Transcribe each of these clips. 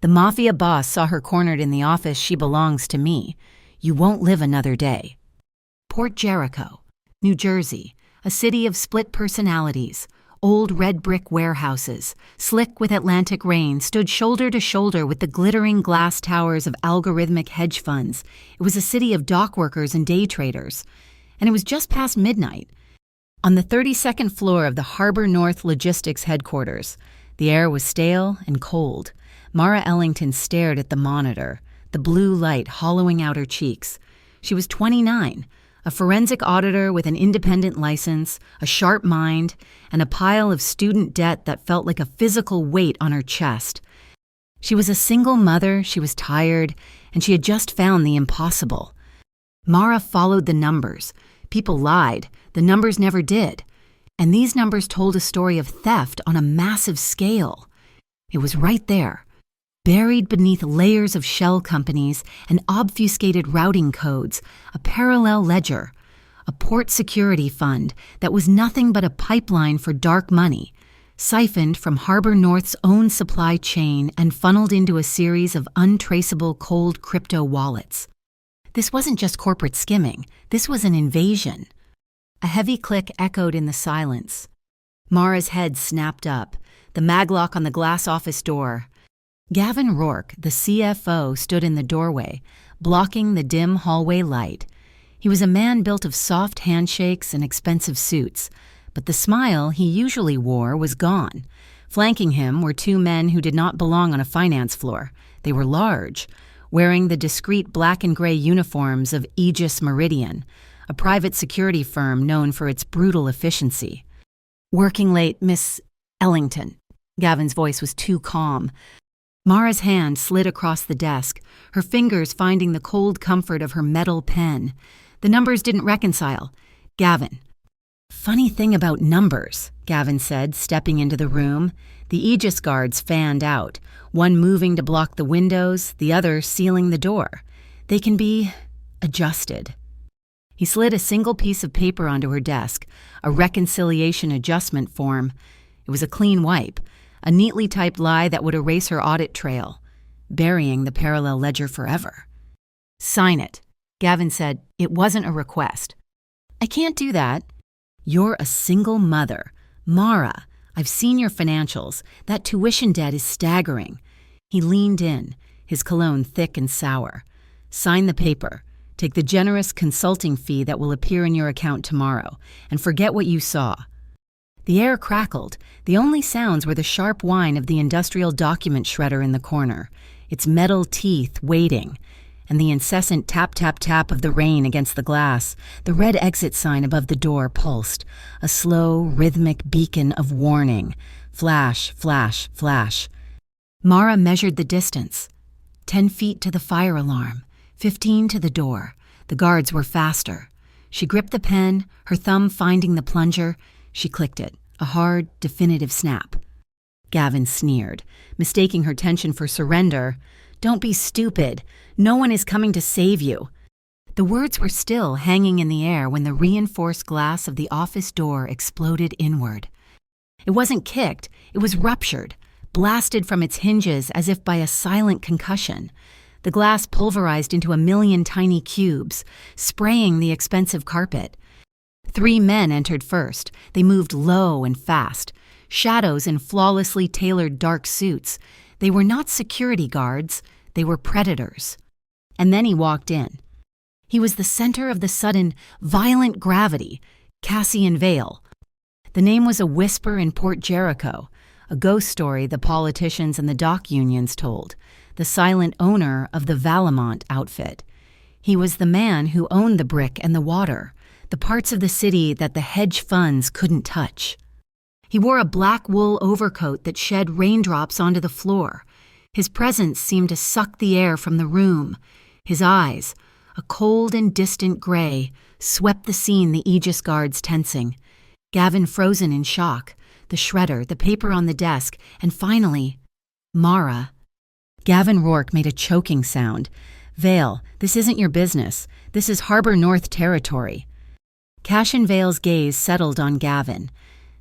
The Mafia boss saw her cornered in the office. She belongs to me. You won't live another day. Port Jericho, New Jersey, a city of split personalities. Old red brick warehouses, slick with Atlantic rain, stood shoulder to shoulder with the glittering glass towers of algorithmic hedge funds. It was a city of dock workers and day traders. And it was just past midnight. On the 32nd floor of the Harbor North Logistics headquarters, the air was stale and cold. Mara Ellington stared at the monitor, the blue light hollowing out her cheeks. She was 29, a forensic auditor with an independent license, a sharp mind, and a pile of student debt that felt like a physical weight on her chest. She was a single mother, she was tired, and she had just found the impossible. Mara followed the numbers. People lied. The numbers never did. And these numbers told a story of theft on a massive scale. It was right there, buried beneath layers of shell companies and obfuscated routing codes, a parallel ledger, a port security fund that was nothing but a pipeline for dark money, siphoned from Harbor North's own supply chain and funneled into a series of untraceable cold crypto wallets. This wasn't just corporate skimming, this was an invasion. A heavy click echoed in the silence. Mara's head snapped up, the maglock on the glass office door. Gavin Rourke, the CFO, stood in the doorway, blocking the dim hallway light. He was a man built of soft handshakes and expensive suits, but the smile he usually wore was gone. Flanking him were two men who did not belong on a finance floor. They were large, wearing the discreet black and gray uniforms of Aegis Meridian, a private security firm known for its brutal efficiency. "Working late, Miss Ellington." Gavin's voice was too calm. Mara's hand slid across the desk, her fingers finding the cold comfort of her metal pen. The numbers didn't reconcile. "Gavin." "Funny thing about numbers," Gavin said, stepping into the room. The Aegis guards fanned out, one moving to block the windows, the other sealing the door. They can be adjusted. He slid a single piece of paper onto her desk, a reconciliation adjustment form. It was a clean wipe, a neatly typed lie that would erase her audit trail, burying the parallel ledger forever. "Sign it," Gavin said. "It wasn't a request." "I can't do that." "You're a single mother. Mara, I've seen your financials. That tuition debt is staggering." He leaned in, his cologne thick and sour. "Sign the paper. Take the generous consulting fee that will appear in your account tomorrow, and forget what you saw." The air crackled. The only sounds were the sharp whine of the industrial document shredder in the corner, its metal teeth waiting, and the incessant tap-tap-tap of the rain against the glass. The red exit sign above the door pulsed, a slow, rhythmic beacon of warning. Flash, flash, flash. Mara measured the distance. 10 feet to the fire alarm, 15 to the door. The guards were faster. She gripped the pen, her thumb finding the plunger. She clicked it, a hard, definitive snap. Gavin sneered, mistaking her tension for surrender. "Don't be stupid. No one is coming to save you." The words were still hanging in the air when the reinforced glass of the office door exploded inward. It wasn't kicked, it was ruptured, blasted from its hinges as if by a silent concussion. The glass pulverized into a million tiny cubes, spraying the expensive carpet. 3 men entered first. They moved low and fast, shadows in flawlessly tailored dark suits. They were not security guards, they were predators. And then he walked in. He was the center of the sudden, violent gravity, Cassian Vale. The name was a whisper in Port Jericho, a ghost story the politicians and the dock unions told, the silent owner of the Valamont outfit. He was the man who owned the brick and the water, the parts of the city that the hedge funds couldn't touch. He wore a black wool overcoat that shed raindrops onto the floor. His presence seemed to suck the air from the room. His eyes, a cold and distant gray, swept the scene, the Aegis guards tensing. Gavin frozen in shock, the shredder, the paper on the desk, and finally, Mara. Gavin Rourke made a choking sound. "Vale, this isn't your business. This is Harbor North territory." Cassian Vale's gaze settled on Gavin.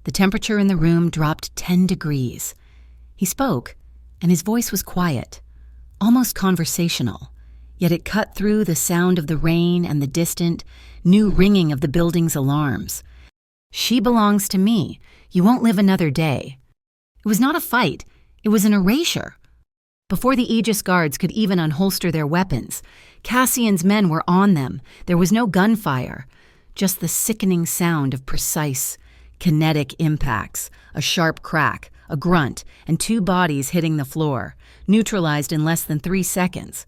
The temperature in the room dropped 10 degrees. He spoke, and his voice was quiet, almost conversational, yet it cut through the sound of the rain and the distant, new ringing of the building's alarms. "She belongs to me. You won't live another day." It was not a fight. It was an erasure. Before the Aegis guards could even unholster their weapons, Cassian's men were on them. There was no gunfire, just the sickening sound of precise, kinetic impacts, a sharp crack, a grunt, and two bodies hitting the floor, neutralized in less than 3 seconds.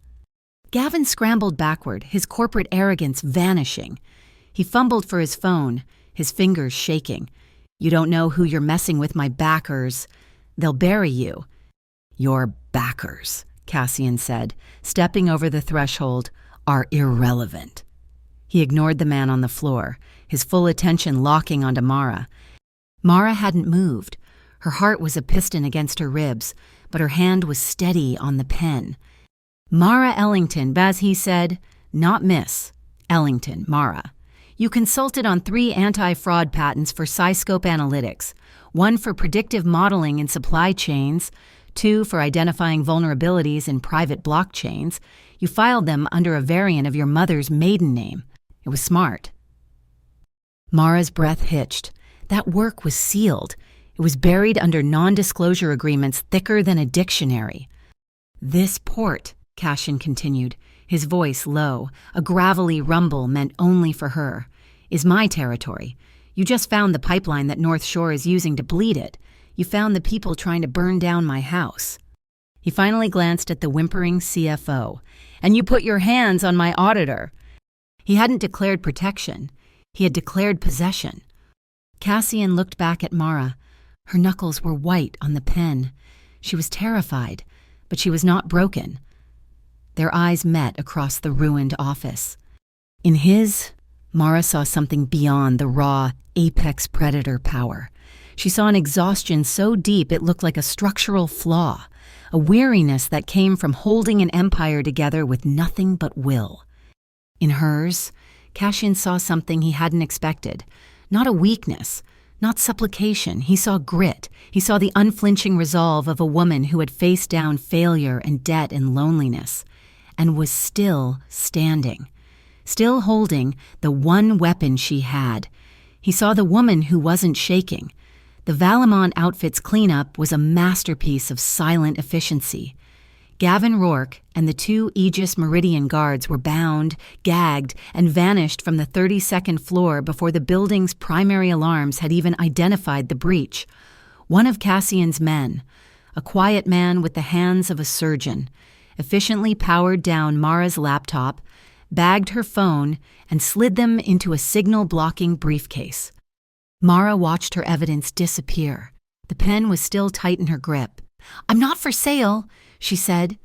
Gavin scrambled backward, his corporate arrogance vanishing. He fumbled for his phone, his fingers shaking. "You don't know who you're messing with, my backers. They'll bury you." "Your backers," Cassian said, stepping over the threshold, "are irrelevant." He ignored the man on the floor, his full attention locking onto Mara. Mara hadn't moved. Her heart was a piston against her ribs, but her hand was steady on the pen. "Mara Ellington," Baz said, "not Miss Ellington, Mara. You consulted on 3 anti-fraud patents for Scyscope Analytics, 1 for predictive modeling in supply chains, 2 for identifying vulnerabilities in private blockchains. You filed them under a variant of your mother's maiden name. It was smart." Mara's breath hitched. That work was sealed. It was buried under non-disclosure agreements thicker than a dictionary. "This port," Cassian continued, his voice low, a gravelly rumble meant only for her, "is my territory. You just found the pipeline that North Shore is using to bleed it. You found the people trying to burn down my house." He finally glanced at the whimpering CFO. "And you put your hands on my auditor." He hadn't declared protection. He had declared possession. Cassian looked back at Mara. Her knuckles were white on the pen. She was terrified, but she was not broken. Their eyes met across the ruined office. In his, Mara saw something beyond the raw, apex predator power. She saw an exhaustion so deep it looked like a structural flaw, a weariness that came from holding an empire together with nothing but will. In hers, Cassian saw something he hadn't expected. Not a weakness, not supplication. He saw grit. He saw the unflinching resolve of a woman who had faced down failure and debt and loneliness, and was still standing, still holding the one weapon she had. He saw the woman who wasn't shaking. The Valamon outfit's cleanup was a masterpiece of silent efficiency. Gavin Rourke and the 2 Aegis Meridian guards were bound, gagged, and vanished from the 32nd floor before the building's primary alarms had even identified the breach. One of Cassian's men, a quiet man with the hands of a surgeon, efficiently powered down Mara's laptop, bagged her phone, and slid them into a signal-blocking briefcase. Mara watched her evidence disappear. The pen was still tight in her grip. "I'm not for sale," she said.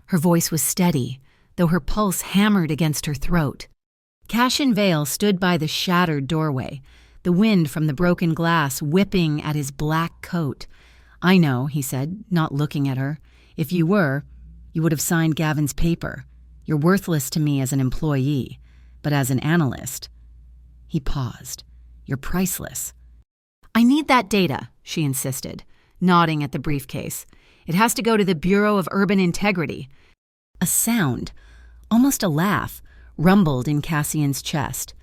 Her voice was steady, though her pulse hammered against her throat. Cassian Vale stood by the shattered doorway, the wind from the broken glass whipping at his black coat. "I know," he said, not looking at her. "If you were, you would have signed Gavin's paper. You're worthless to me as an employee, but as an analyst." He paused. "You're priceless." "I need that data," she insisted, nodding at the briefcase. "It has to go to the Bureau of Urban Integrity." A sound, almost a laugh, rumbled in Cassian's chest.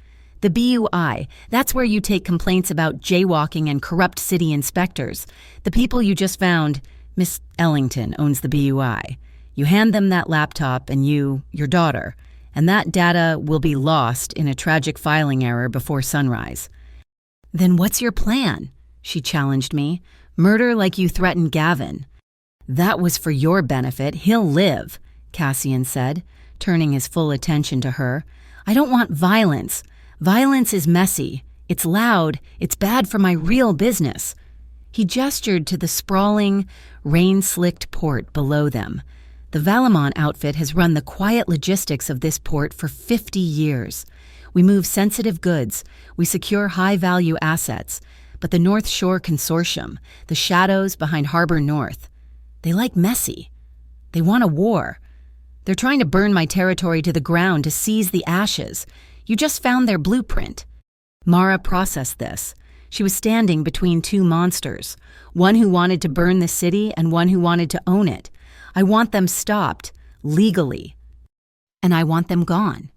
"The BUI, that's where you take complaints about jaywalking and corrupt city inspectors. The people you just found, Miss Ellington owns the BUI. You hand them that laptop and your daughter, and that data will be lost in a tragic filing error before sunrise." "Then what's your plan?" she challenged me. "Murder like you threatened Gavin." "That was for your benefit. He'll live," Cassian said, turning his full attention to her. "I don't want violence. Violence is messy. It's loud. It's bad for my real business." He gestured to the sprawling, rain-slicked port below them. The Valamon outfit has run the quiet logistics of this port for 50 years. We move sensitive goods. We secure high-value assets. But the North Shore Consortium, the shadows behind Harbor North, they like messy. They want a war. They're trying to burn my territory to the ground to seize the ashes. You just found their blueprint. Mara processed this. She was standing between 2 monsters, one who wanted to burn the city and one who wanted to own it. I want them stopped. legally. And I want them gone.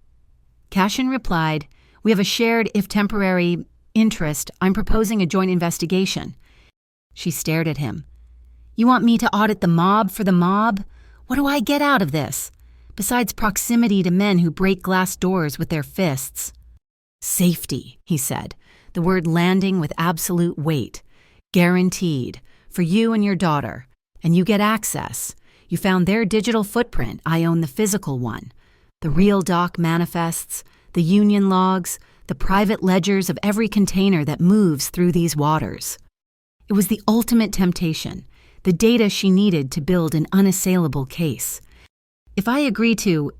Cashin replied, "We have a shared, if temporary, interest. I'm proposing a joint investigation." She stared at him. "You want me to audit the mob for the mob? What do I get out of this? Besides proximity to men who break glass doors with their fists." "Safety," he said, the word landing with absolute weight. "Guaranteed. For you and your daughter. And you get access. You found their digital footprint. I own the physical one. The real doc manifests, the union logs, the private ledgers of every container that moves through these waters." It was the ultimate temptation, the data she needed to build an unassailable case. "If I agree to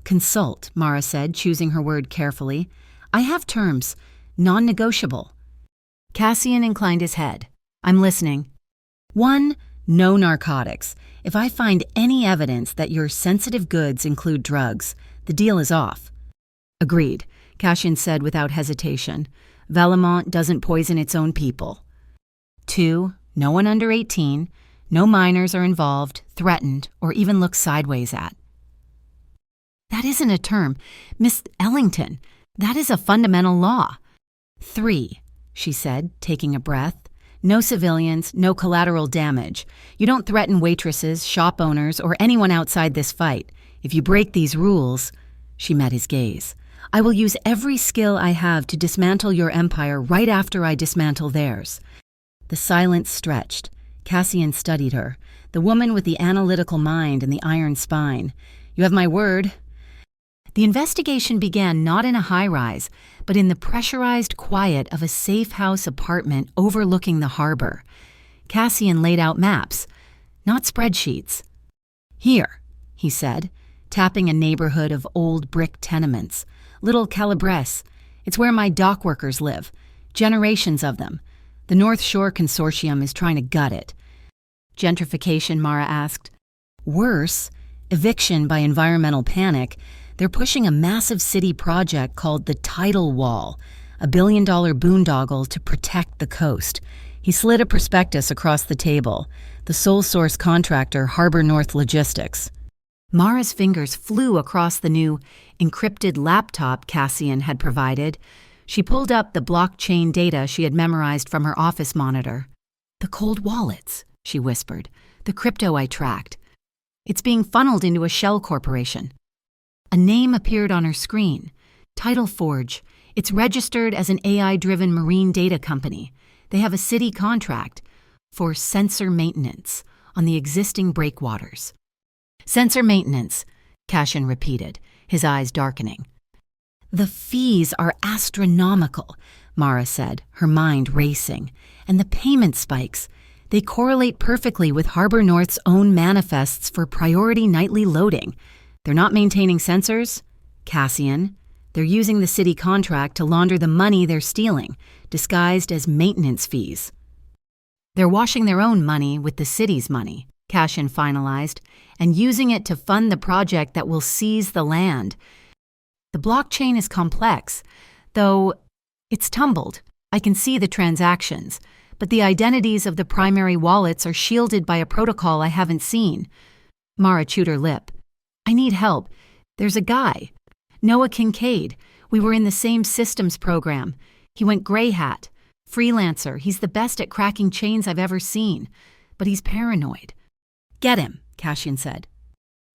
consult," Mara said, choosing her word carefully, "I have terms, non-negotiable." Cassian inclined his head. "I'm listening." 1. No narcotics. If I find any evidence that your sensitive goods include drugs, the deal is off. "Agreed," Cassian said without hesitation. "Velemont doesn't poison its own people." 2. No one under 18, no minors are involved, threatened, or even looked sideways at. "That isn't a term. Miss Ellington, that is a fundamental law." 3, she said, taking a breath. "No civilians, no collateral damage. You don't threaten waitresses, shop owners, or anyone outside this fight. If you break these rules," she met his gaze, "I will use every skill I have to dismantle your empire right after I dismantle theirs." The silence stretched. Cassian studied her, the woman with the analytical mind and the iron spine. "You have my word." The investigation began not in a high-rise, but in the pressurized quiet of a safe-house apartment overlooking the harbor. Cassian laid out maps, not spreadsheets. "Here," he said, tapping a neighborhood of old brick tenements. "Little Calabres. It's where my dock workers live. Generations of them. The North Shore Consortium is trying to gut it." "Gentrification," Mara asked. "Worse, eviction by environmental panic. They're pushing a massive city project called the Tidal Wall, a $1 billion boondoggle to protect the coast." He slid a prospectus across the table. "The sole source contractor, Harbor North Logistics." Mara's fingers flew across the new, encrypted laptop Cassian had provided. She pulled up the blockchain data she had memorized from her office monitor. "The cold wallets," she whispered. "The crypto I tracked. It's being funneled into a shell corporation." A name appeared on her screen. Tidal Forge. It's registered as an AI-driven marine data company. They have a city contract for sensor maintenance on the existing breakwaters. "Sensor maintenance," Cassian repeated, his eyes darkening. "The fees are astronomical," Mara said, her mind racing. "And the payment spikes. They correlate perfectly with Harbor North's own manifests for priority nightly loading. They're not maintaining sensors, Cassian. They're using the city contract to launder the money they're stealing, disguised as maintenance fees." "They're washing their own money with the city's money," Cassian finalized, "and using it to fund the project that will seize the land. The blockchain is complex, though it's tumbled. I can see the transactions, but the identities of the primary wallets are shielded by a protocol I haven't seen." Mara chewed her lip. "I need help. There's a guy, Noah Kincaid. We were in the same systems program. He went gray hat. Freelancer. He's the best at cracking chains I've ever seen. But he's paranoid." "Get him," Cassian said.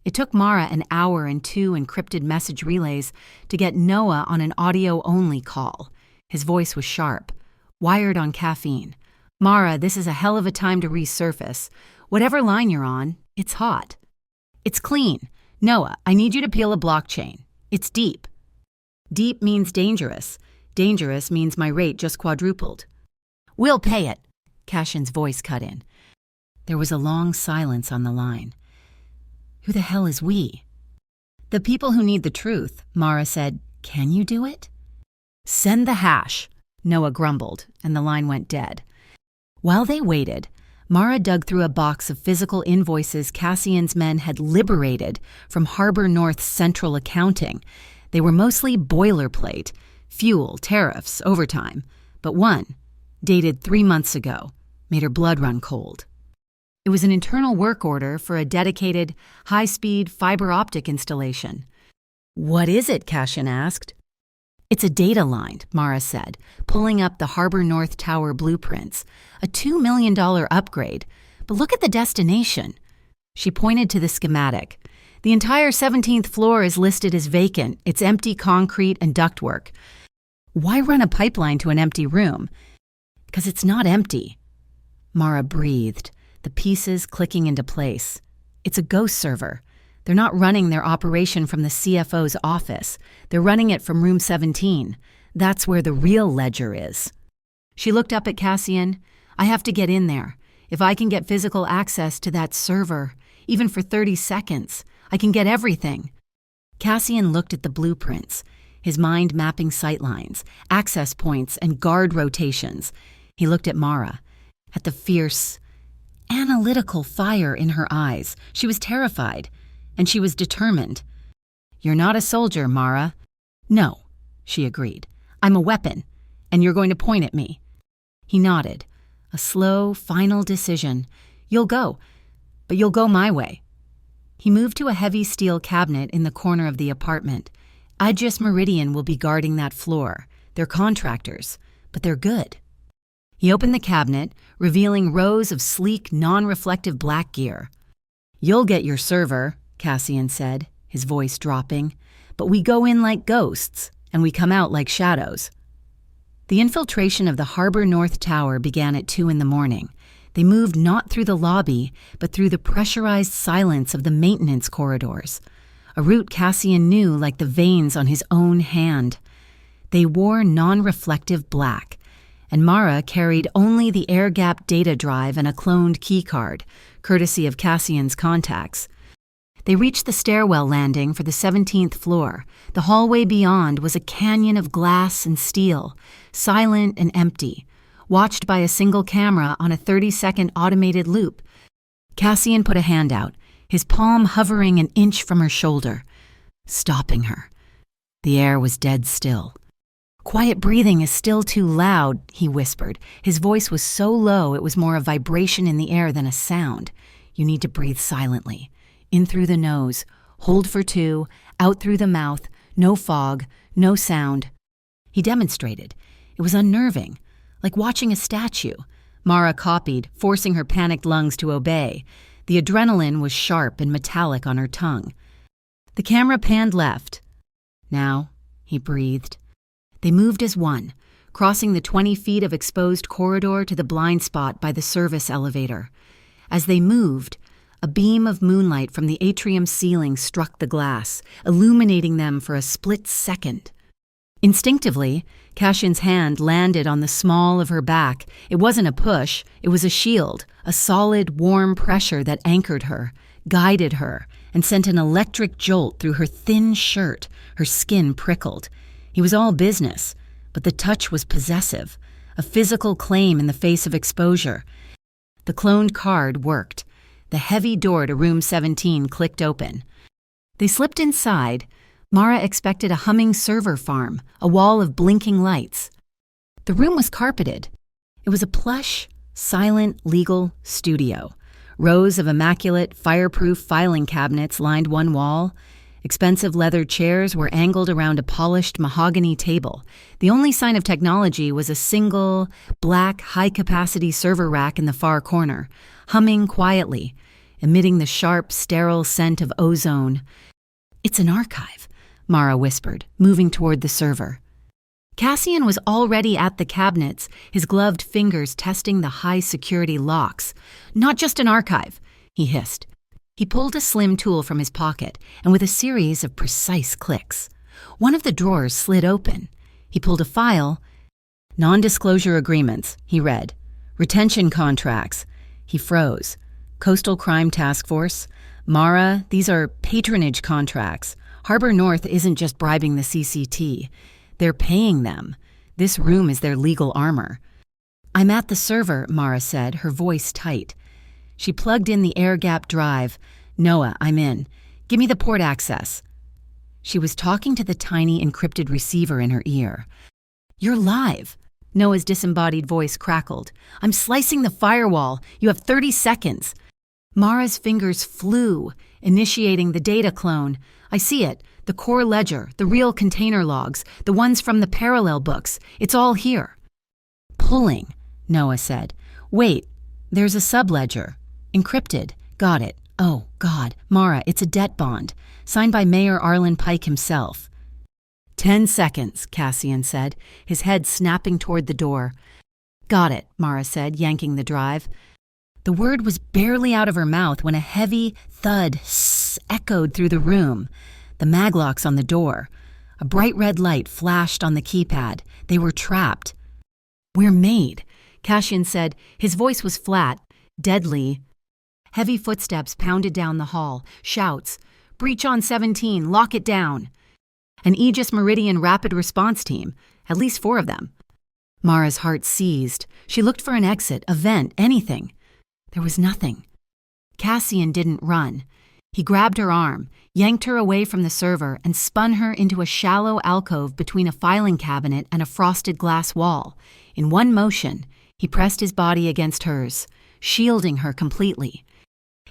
It took Mara an hour and 2 encrypted message relays to get Noah on an audio-only call. His voice was sharp, wired on caffeine. "Mara, this is a hell of a time to resurface. Whatever line you're on, it's hot." "It's clean. Noah, I need you to peel a blockchain. It's deep." "Deep means dangerous. Dangerous means my rate just quadrupled." "We'll pay it," Cassian's voice cut in. There was a long silence on the line. "Who the hell is we?" "The people who need the truth," Mara said. "Can you do it?" "Send the hash," Noah grumbled, and the line went dead. While they waited, Mara dug through a box of physical invoices Cassian's men had liberated from Harbor North's central accounting. They were mostly boilerplate, fuel, tariffs, overtime. But one, dated 3 months ago, made her blood run cold. It was an internal work order for a dedicated, high-speed fiber optic installation. "What is it?" Cassian asked. "It's a data line," Mara said, pulling up the Harbor North Tower blueprints. "A $2 million upgrade. But look at the destination." She pointed to the schematic. "The entire 17th floor is listed as vacant. It's empty concrete and ductwork." "Why run a pipeline to an empty room?" "'Cause it's not empty." Mara breathed, the pieces clicking into place. "It's a ghost server. They're not running their operation from the CFO's office. They're running it from room 17. That's where the real ledger is." She looked up at Cassian. "I have to get in there. If I can get physical access to that server, even for 30 seconds, I can get everything." Cassian looked at the blueprints, his mind mapping sightlines, access points, and guard rotations. He looked at Mara, at the fierce, analytical fire in her eyes. She was terrified, and she was determined. "You're not a soldier, Mara." "No," she agreed. "I'm a weapon, and you're going to point at me." He nodded. A slow, final decision. "You'll go, but you'll go my way." He moved to a heavy steel cabinet in the corner of the apartment. "Aegis Meridian will be guarding that floor. They're contractors, but they're good." He opened the cabinet, revealing rows of sleek, non-reflective black gear. "You'll get your server," Cassian said, his voice dropping. "But we go in like ghosts, and we come out like shadows." The infiltration of the Harbor North Tower began at 2 a.m. They moved not through the lobby, but through the pressurized silence of the maintenance corridors, a route Cassian knew like the veins on his own hand. They wore non-reflective black, and Mara carried only the air-gapped data drive and a cloned keycard, courtesy of Cassian's contacts. They reached the stairwell landing for the 17th floor. The hallway beyond was a canyon of glass and steel, silent and empty, watched by a single camera on a 30-second automated loop. Cassian put a hand out, his palm hovering an inch from her shoulder, stopping her. The air was dead still. "Quiet breathing is still too loud," he whispered. His voice was so low it was more a vibration in the air than a sound. "You need to breathe silently. In through the nose, hold for 2, out through the mouth, no fog, no sound." He demonstrated. It was unnerving, like watching a statue. Mara copied, forcing her panicked lungs to obey. The adrenaline was sharp and metallic on her tongue. The camera panned left. "Now," he breathed. They moved as one, crossing the 20 feet of exposed corridor to the blind spot by the service elevator. As they moved, a beam of moonlight from the atrium ceiling struck the glass, illuminating them for a split second. Instinctively, Cassian's hand landed on the small of her back. It wasn't a push, it was a shield, a solid, warm pressure that anchored her, guided her, and sent an electric jolt through her thin shirt. Her skin prickled. He was all business, but the touch was possessive, a physical claim in the face of exposure. The cloned card worked. The heavy door to room 17 clicked open. They slipped inside. Mara expected a humming server farm, a wall of blinking lights. The room was carpeted. It was a plush, silent, legal studio. Rows of immaculate, fireproof filing cabinets lined one wall. Expensive leather chairs were angled around a polished mahogany table. The only sign of technology was a single, black, high-capacity server rack in the far corner, humming quietly, emitting the sharp, sterile scent of ozone. "It's an archive," Mara whispered, moving toward the server. Cassian was already at the cabinets, his gloved fingers testing the high-security locks. "Not just an archive," he hissed. He pulled a slim tool from his pocket, and with a series of precise clicks, one of the drawers slid open. He pulled a file. "Non-disclosure agreements," he read. "Retention contracts." He froze. "Coastal Crime Task Force. Mara, these are patronage contracts. Harbor North isn't just bribing the CCT. They're paying them. This room is their legal armor." "I'm at the server," Mara said, her voice tight. She plugged in the air-gap drive. "Noah, I'm in. Give me the port access." She was talking to the tiny encrypted receiver in her ear. "You're live." Noah's disembodied voice crackled. "I'm slicing the firewall. You have 30 seconds." Mara's fingers flew, initiating the data clone. I see it. The core ledger, the real container logs, the ones from the parallel books. It's all here. Pulling, Noah said. Wait, there's a subledger. Encrypted. Got it. Oh, God. Mara, it's a debt bond. Signed by Mayor Arlen Pike himself. 10 seconds, Cassian said, his head snapping toward the door. Got it, Mara said, yanking the drive. The word was barely out of her mouth when a heavy thud echoed through the room. The maglocks on the door. A bright red light flashed on the keypad. They were trapped. We're made, Cassian said. His voice was flat, deadly. Heavy footsteps pounded down the hall. Shouts. Breach on 17, lock it down. An Aegis Meridian rapid response team. At least 4 of them. Mara's heart seized. She looked for an exit, a vent, anything. There was nothing. Cassian didn't run. He grabbed her arm, yanked her away from the server, and spun her into a shallow alcove between a filing cabinet and a frosted glass wall. In one motion, he pressed his body against hers, shielding her completely.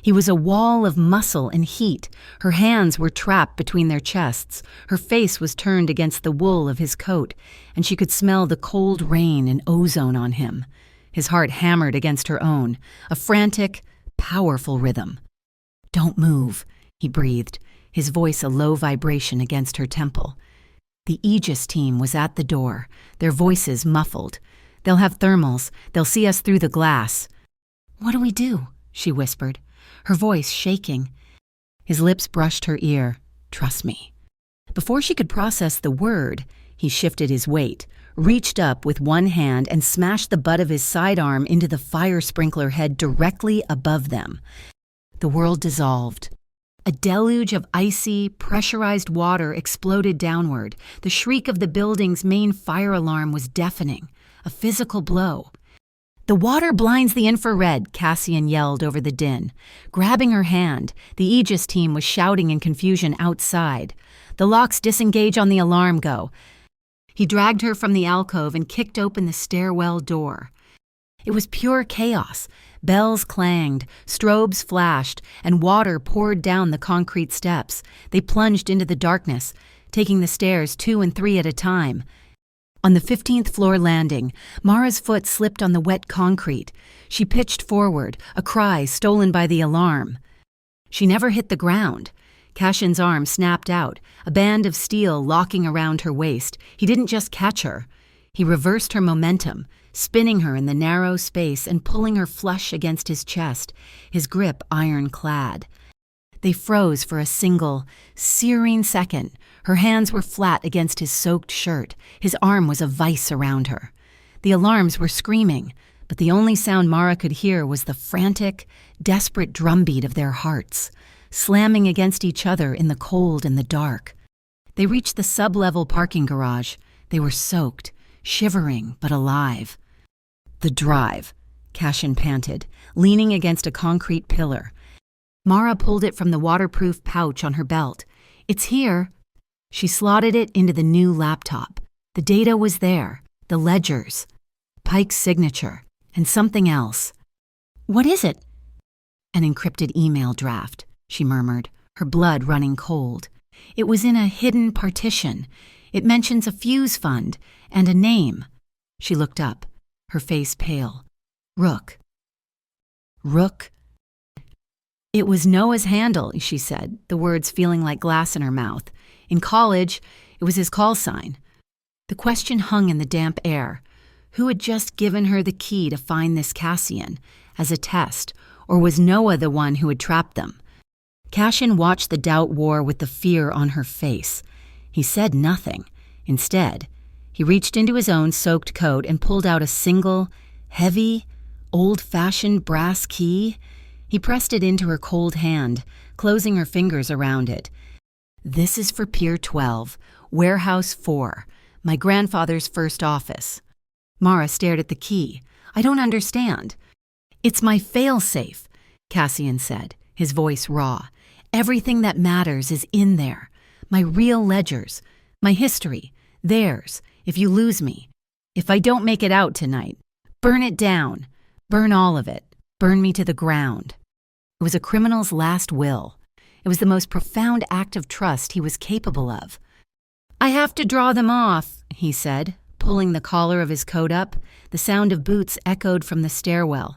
He was a wall of muscle and heat. Her hands were trapped between their chests. Her face was turned against the wool of his coat, and she could smell the cold rain and ozone on him. His heart hammered against her own, a frantic, powerful rhythm. Don't move, he breathed, his voice a low vibration against her temple. The Aegis team was at the door, their voices muffled. They'll have thermals. They'll see us through the glass. What do we do? She whispered, her voice shaking. His lips brushed her ear. Trust me. Before she could process the word, he shifted his weight, reached up with one hand and smashed the butt of his sidearm into the fire sprinkler head directly above them. The world dissolved. A deluge of icy, pressurized water exploded downward. The shriek of the building's main fire alarm was deafening, a physical blow. The water blinds the infrared, Cassian yelled over the din. Grabbing her hand, the Aegis team was shouting in confusion outside. The locks disengage on the alarm go. He dragged her from the alcove and kicked open the stairwell door. It was pure chaos. Bells clanged, strobes flashed, and water poured down the concrete steps. They plunged into the darkness, taking the stairs 2 and 3 at a time. On the 15th floor landing, Mara's foot slipped on the wet concrete. She pitched forward, a cry stolen by the alarm. She never hit the ground. Cassian's arm snapped out, a band of steel locking around her waist. He didn't just catch her. He reversed her momentum, spinning her in the narrow space and pulling her flush against his chest, his grip iron-clad. They froze for a single, searing second. Her hands were flat against his soaked shirt. His arm was a vice around her. The alarms were screaming, but the only sound Mara could hear was the frantic, desperate drumbeat of their hearts, slamming against each other in the cold and the dark. They reached the sub-level parking garage. They were soaked, shivering but alive. The drive, Cassian panted, leaning against a concrete pillar. Mara pulled it from the waterproof pouch on her belt. It's here. She slotted it into the new laptop. The data was there, the ledgers, Pike's signature, and something else. What is it? An encrypted email draft, she murmured, her blood running cold. It was in a hidden partition. It mentions a fuse fund and a name. She looked up, her face pale. Rook. Rook? It was Noah's handle, she said, the words feeling like glass in her mouth. In college, it was his call sign. The question hung in the damp air. Who had just given her the key to find this Cassian, as a test, or was Noah the one who had trapped them? Cassian watched the doubt war with the fear on her face. He said nothing. Instead, he reached into his own soaked coat and pulled out a single, heavy, old-fashioned brass key. He pressed it into her cold hand, closing her fingers around it. This is for Pier 12, Warehouse 4, my grandfather's first office. Mara stared at the key. I don't understand. It's my fail-safe, Cassian said, his voice raw. Everything that matters is in there. My real ledgers, my history, theirs, if you lose me. If I don't make it out tonight, burn it down. Burn all of it. Burn me to the ground. It was a criminal's last will. It was the most profound act of trust he was capable of. "I have to draw them off," he said, pulling the collar of his coat up. The sound of boots echoed from the stairwell.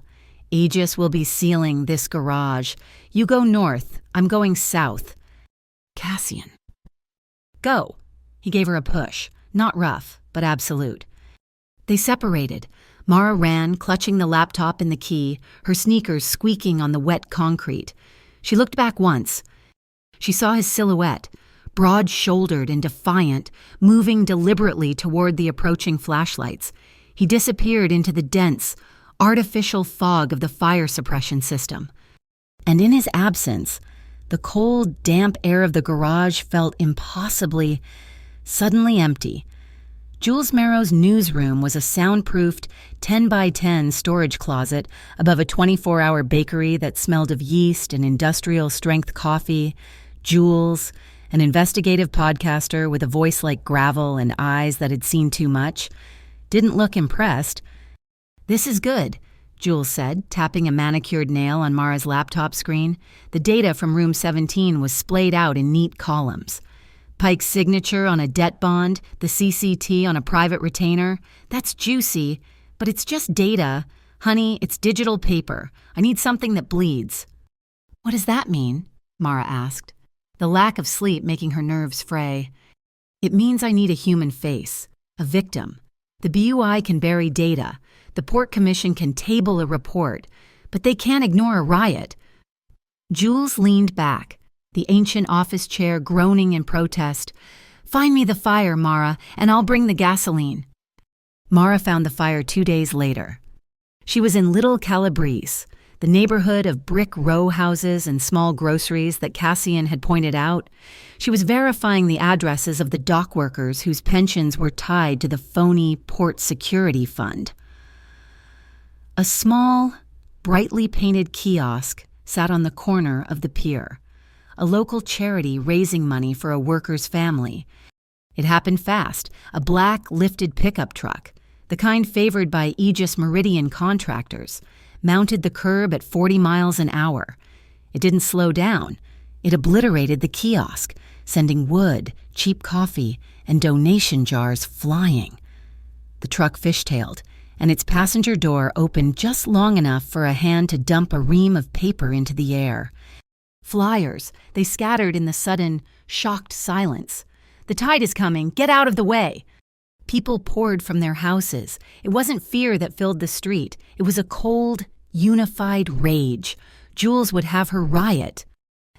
"Aegis will be sealing this garage. You go north. I'm going south." Cassian. "Go." He gave her a push, not rough, but absolute. They separated. Mara ran, clutching the laptop and the key, her sneakers squeaking on the wet concrete. She looked back once. She saw his silhouette, broad-shouldered and defiant, moving deliberately toward the approaching flashlights. He disappeared into the dense, artificial fog of the fire suppression system. And in his absence, the cold, damp air of the garage felt impossibly, suddenly empty. Jules Merrow's newsroom was a soundproofed 10 by 10 storage closet above a 24-hour bakery that smelled of yeast and industrial-strength coffee. Jules, an investigative podcaster with a voice like gravel and eyes that had seen too much, didn't look impressed. "This is good," Jules said, tapping a manicured nail on Mara's laptop screen. The data from room 17 was splayed out in neat columns. Pike's signature on a debt bond, the CCT on a private retainer. That's juicy, but it's just data. Honey, it's digital paper. I need something that bleeds. "What does that mean?" Mara asked, the lack of sleep making her nerves fray. "It means I need a human face, a victim. The BUI can bury data. The Port Commission can table a report, but they can't ignore a riot." Jules leaned back, the ancient office chair groaning in protest. "Find me the fire, Mara, and I'll bring the gasoline." Mara found the fire 2 days later. She was in Little Calabrese, the neighborhood of brick row houses and small groceries that Cassian had pointed out. She was verifying the addresses of the dock workers whose pensions were tied to the phony Port Security Fund. A small, brightly painted kiosk sat on the corner of the pier, a local charity raising money for a worker's family. It happened fast, a black lifted pickup truck, the kind favored by Aegis Meridian contractors, mounted the curb at 40 miles an hour. It didn't slow down. It obliterated the kiosk, sending wood, cheap coffee, and donation jars flying. The truck fishtailed, and its passenger door opened just long enough for a hand to dump a ream of paper into the air. Flyers, they scattered in the sudden, shocked silence. "The tide is coming. Get out of the way." People poured from their houses. It wasn't fear that filled the street. It was a cold, unified rage. Jules would have her riot.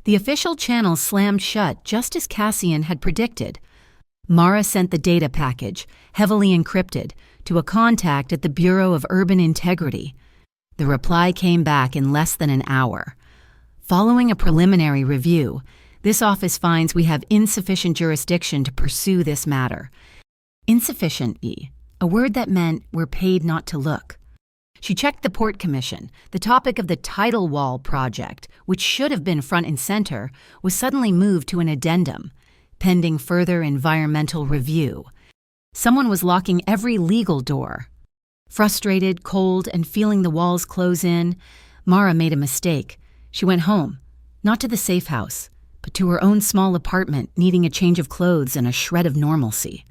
The official channels slammed shut just as Cassian had predicted. Mara sent the data package, heavily encrypted, to a contact at the Bureau of Urban Integrity. The reply came back in less than an hour. "Following a preliminary review, this office finds we have insufficient jurisdiction to pursue this matter." Insufficient, a word that meant we're paid not to look. She checked the Port Commission. The topic of the tidal wall project, which should have been front and center, was suddenly moved to an addendum, pending further environmental review. Someone was locking every legal door. Frustrated, cold, and feeling the walls close in, Mara made a mistake. She went home, not to the safe house, but to her own small apartment, needing a change of clothes and a shred of normalcy.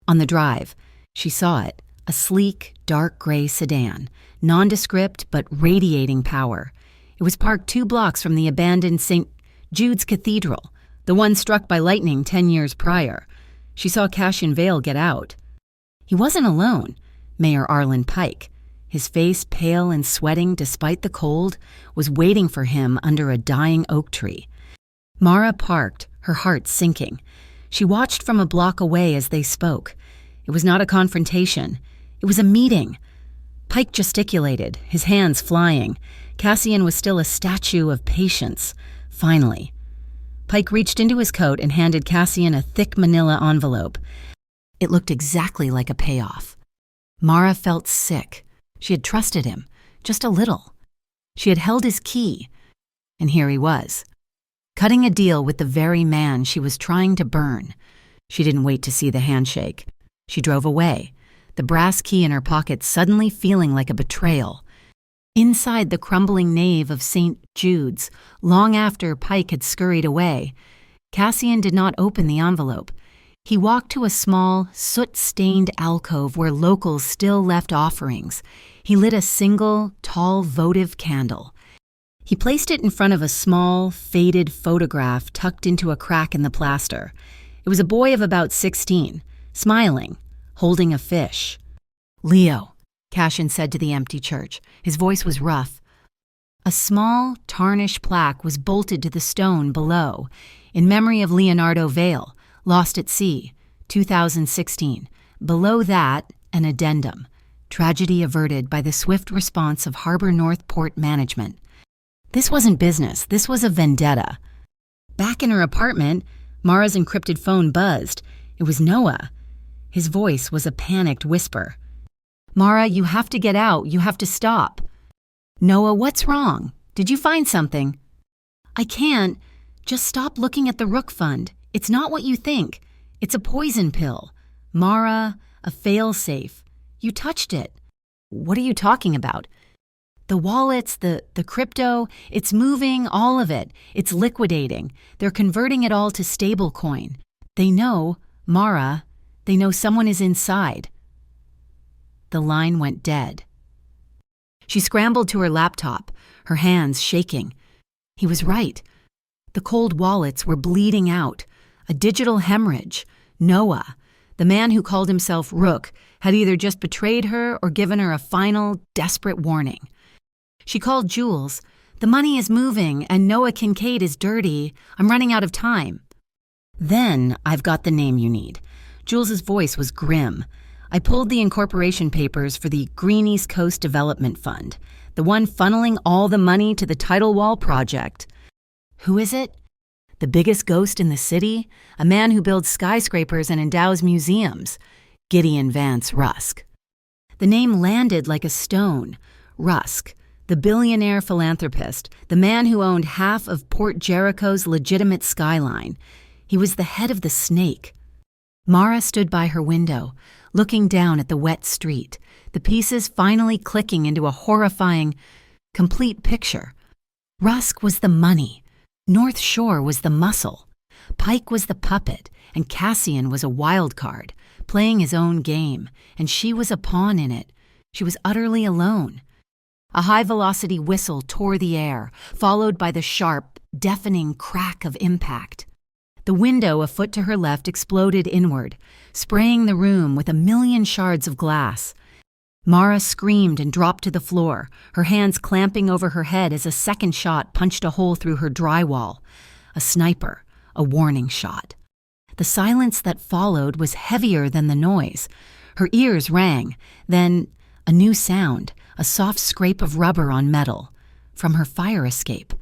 On the drive, she saw it, a sleek, dark gray sedan, nondescript but radiating power. It was parked 2 blocks from the abandoned St. Jude's Cathedral, the one struck by lightning 10 years prior. She saw Cassian Vale get out. He wasn't alone. Mayor Arlen Pike, his face pale and sweating despite the cold, was waiting for him under a dying oak tree. Mara parked, her heart sinking. She watched from a block away as they spoke. It was not a confrontation. It was a meeting. Pike gesticulated, his hands flying. Cassian was still a statue of patience. Finally, Pike reached into his coat and handed Cassian a thick manila envelope. It looked exactly like a payoff. Mara felt sick. She had trusted him, just a little. She had held his key, and here he was, cutting a deal with the very man she was trying to burn. She didn't wait to see the handshake. She drove away, the brass key in her pocket suddenly feeling like a betrayal. Inside the crumbling nave of St. Jude's, long after Pike had scurried away, Cassian did not open the envelope. He walked to a small, soot-stained alcove where locals still left offerings. He lit a single, tall votive candle. He placed it in front of a small, faded photograph tucked into a crack in the plaster. It was a boy of about 16, smiling, holding a fish. "Leo," Cassian said to the empty church. His voice was rough. A small, tarnished plaque was bolted to the stone below, in memory of Leonardo Vale, lost at sea, 2016. Below that, an addendum, tragedy averted by the swift response of Harbor North Port Management. This wasn't business, this was a vendetta. Back in her apartment, Mara's encrypted phone buzzed. It was Noah. His voice was a panicked whisper. "Mara, you have to get out, you have to stop." "Noah, what's wrong? Did you find something?" "I can't. Just stop looking at the Rook Fund. It's not what you think. It's a poison pill. Mara, a fail-safe. You touched it." "What are you talking about?" "The wallets, the crypto, it's moving, all of it. It's liquidating. They're converting it all to stablecoin. They know, Mara, they know someone is inside." The line went dead. She scrambled to her laptop, her hands shaking. He was right. The cold wallets were bleeding out. A digital hemorrhage. Noah, the man who called himself Rook, had either just betrayed her or given her a final, desperate warning. She called Jules. "The money is moving, and Noah Kincaid is dirty. I'm running out of time." "Then I've got the name you need." Jules's voice was grim. "I pulled the incorporation papers for the Green East Coast Development Fund, the one funneling all the money to the Tidal Wall project." "Who is it?" "The biggest ghost in the city, a man who builds skyscrapers and endows museums. Gideon Vance Rusk." The name landed like a stone. Rusk, the billionaire philanthropist, the man who owned half of Port Jericho's legitimate skyline. He was the head of the snake. Mara stood by her window, looking down at the wet street, the pieces finally clicking into a horrifying, complete picture. Rusk was the money. North Shore was the muscle. Pike was the puppet, and Cassian was a wild card, playing his own game, and she was a pawn in it. She was utterly alone. A high-velocity whistle tore the air, followed by the sharp, deafening crack of impact. The window a foot to her left exploded inward, spraying the room with a million shards of glass. Mara screamed and dropped to the floor, her hands clamping over her head as a second shot punched a hole through her drywall. A sniper, a warning shot. The silence that followed was heavier than the noise. Her ears rang, then a new sound, a soft scrape of rubber on metal, from her fire escape.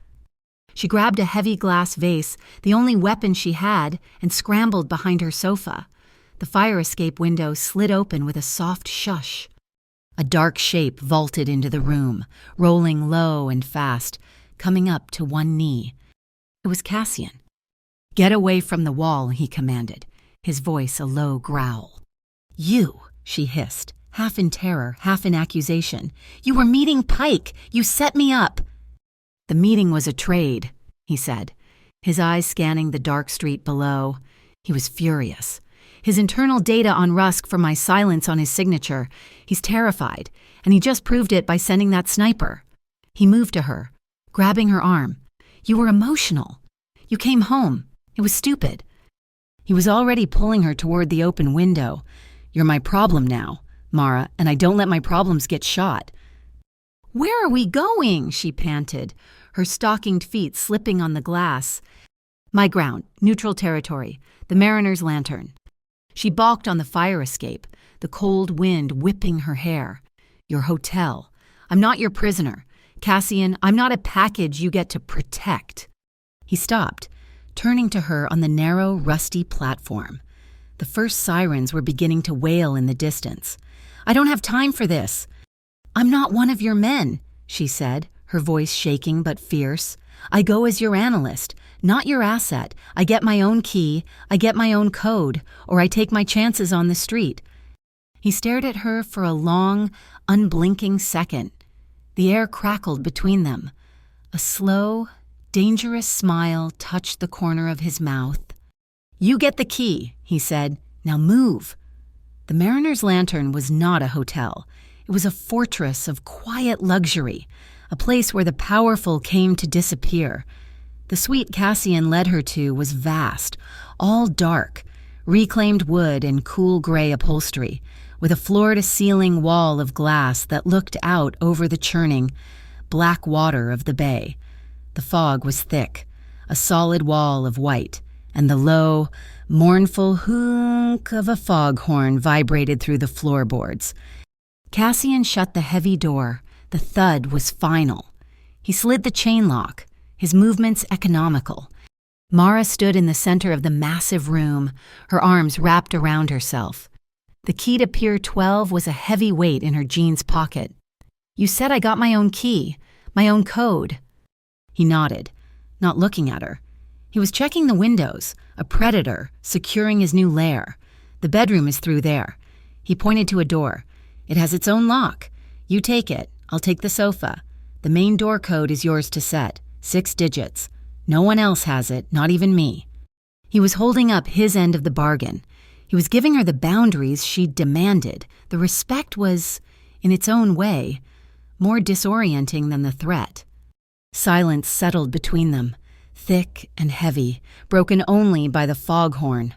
She grabbed a heavy glass vase, the only weapon she had, and scrambled behind her sofa. The fire escape window slid open with a soft shush. A dark shape vaulted into the room, rolling low and fast, coming up to one knee. It was Cassian. "Get away from the wall," he commanded, his voice a low growl. "You," she hissed, half in terror, half in accusation. "You were meeting Pike. You set me up." "The meeting was a trade," he said, his eyes scanning the dark street below. He was furious. His internal data on Rusk for my silence on his signature. He's terrified, and he just proved it by sending that sniper. He moved to her, grabbing her arm. "You were emotional. You came home. It was stupid." He was already pulling her toward the open window. "You're my problem now, Mara, and I don't let my problems get shot." "Where are we going?" she panted, her stockinged feet slipping on the glass. "My ground, neutral territory, the Mariner's lantern." She balked on the fire escape, the cold wind whipping her hair. "Your hotel. I'm not your prisoner. Cassian, I'm not a package you get to protect." He stopped, turning to her on the narrow, rusty platform. The first sirens were beginning to wail in the distance. "I don't have time for this." "I'm not one of your men," she said, her voice shaking but fierce. "I go as your analyst, not your asset. I get my own key, I get my own code, or I take my chances on the street." He stared at her for a long, unblinking second. The air crackled between them. A slow, dangerous smile touched the corner of his mouth. "You get the key," he said. "Now move." The Mariner's Lantern was not a hotel. It was a fortress of quiet luxury, a place where the powerful came to disappear. The suite Cassian led her to was vast, all dark, reclaimed wood and cool gray upholstery, with a floor-to-ceiling wall of glass that looked out over the churning, black water of the bay. The fog was thick, a solid wall of white, and the low, mournful honk of a foghorn vibrated through the floorboards. Cassian shut the heavy door. The thud was final. He slid the chain lock, his movements economical. Mara stood in the center of the massive room, her arms wrapped around herself. The key to Pier 12 was a heavy weight in her jeans pocket. "You said I got my own key, my own code." He nodded, not looking at her. He was checking the windows, a predator securing his new lair. "The bedroom is through there." He pointed to a door. "It has its own lock. You take it. I'll take the sofa. The main door code is yours to set, 6 digits. No one else has it, not even me." He was holding up his end of the bargain. He was giving her the boundaries she demanded. The respect was, in its own way, more disorienting than the threat. Silence settled between them, thick and heavy, broken only by the foghorn.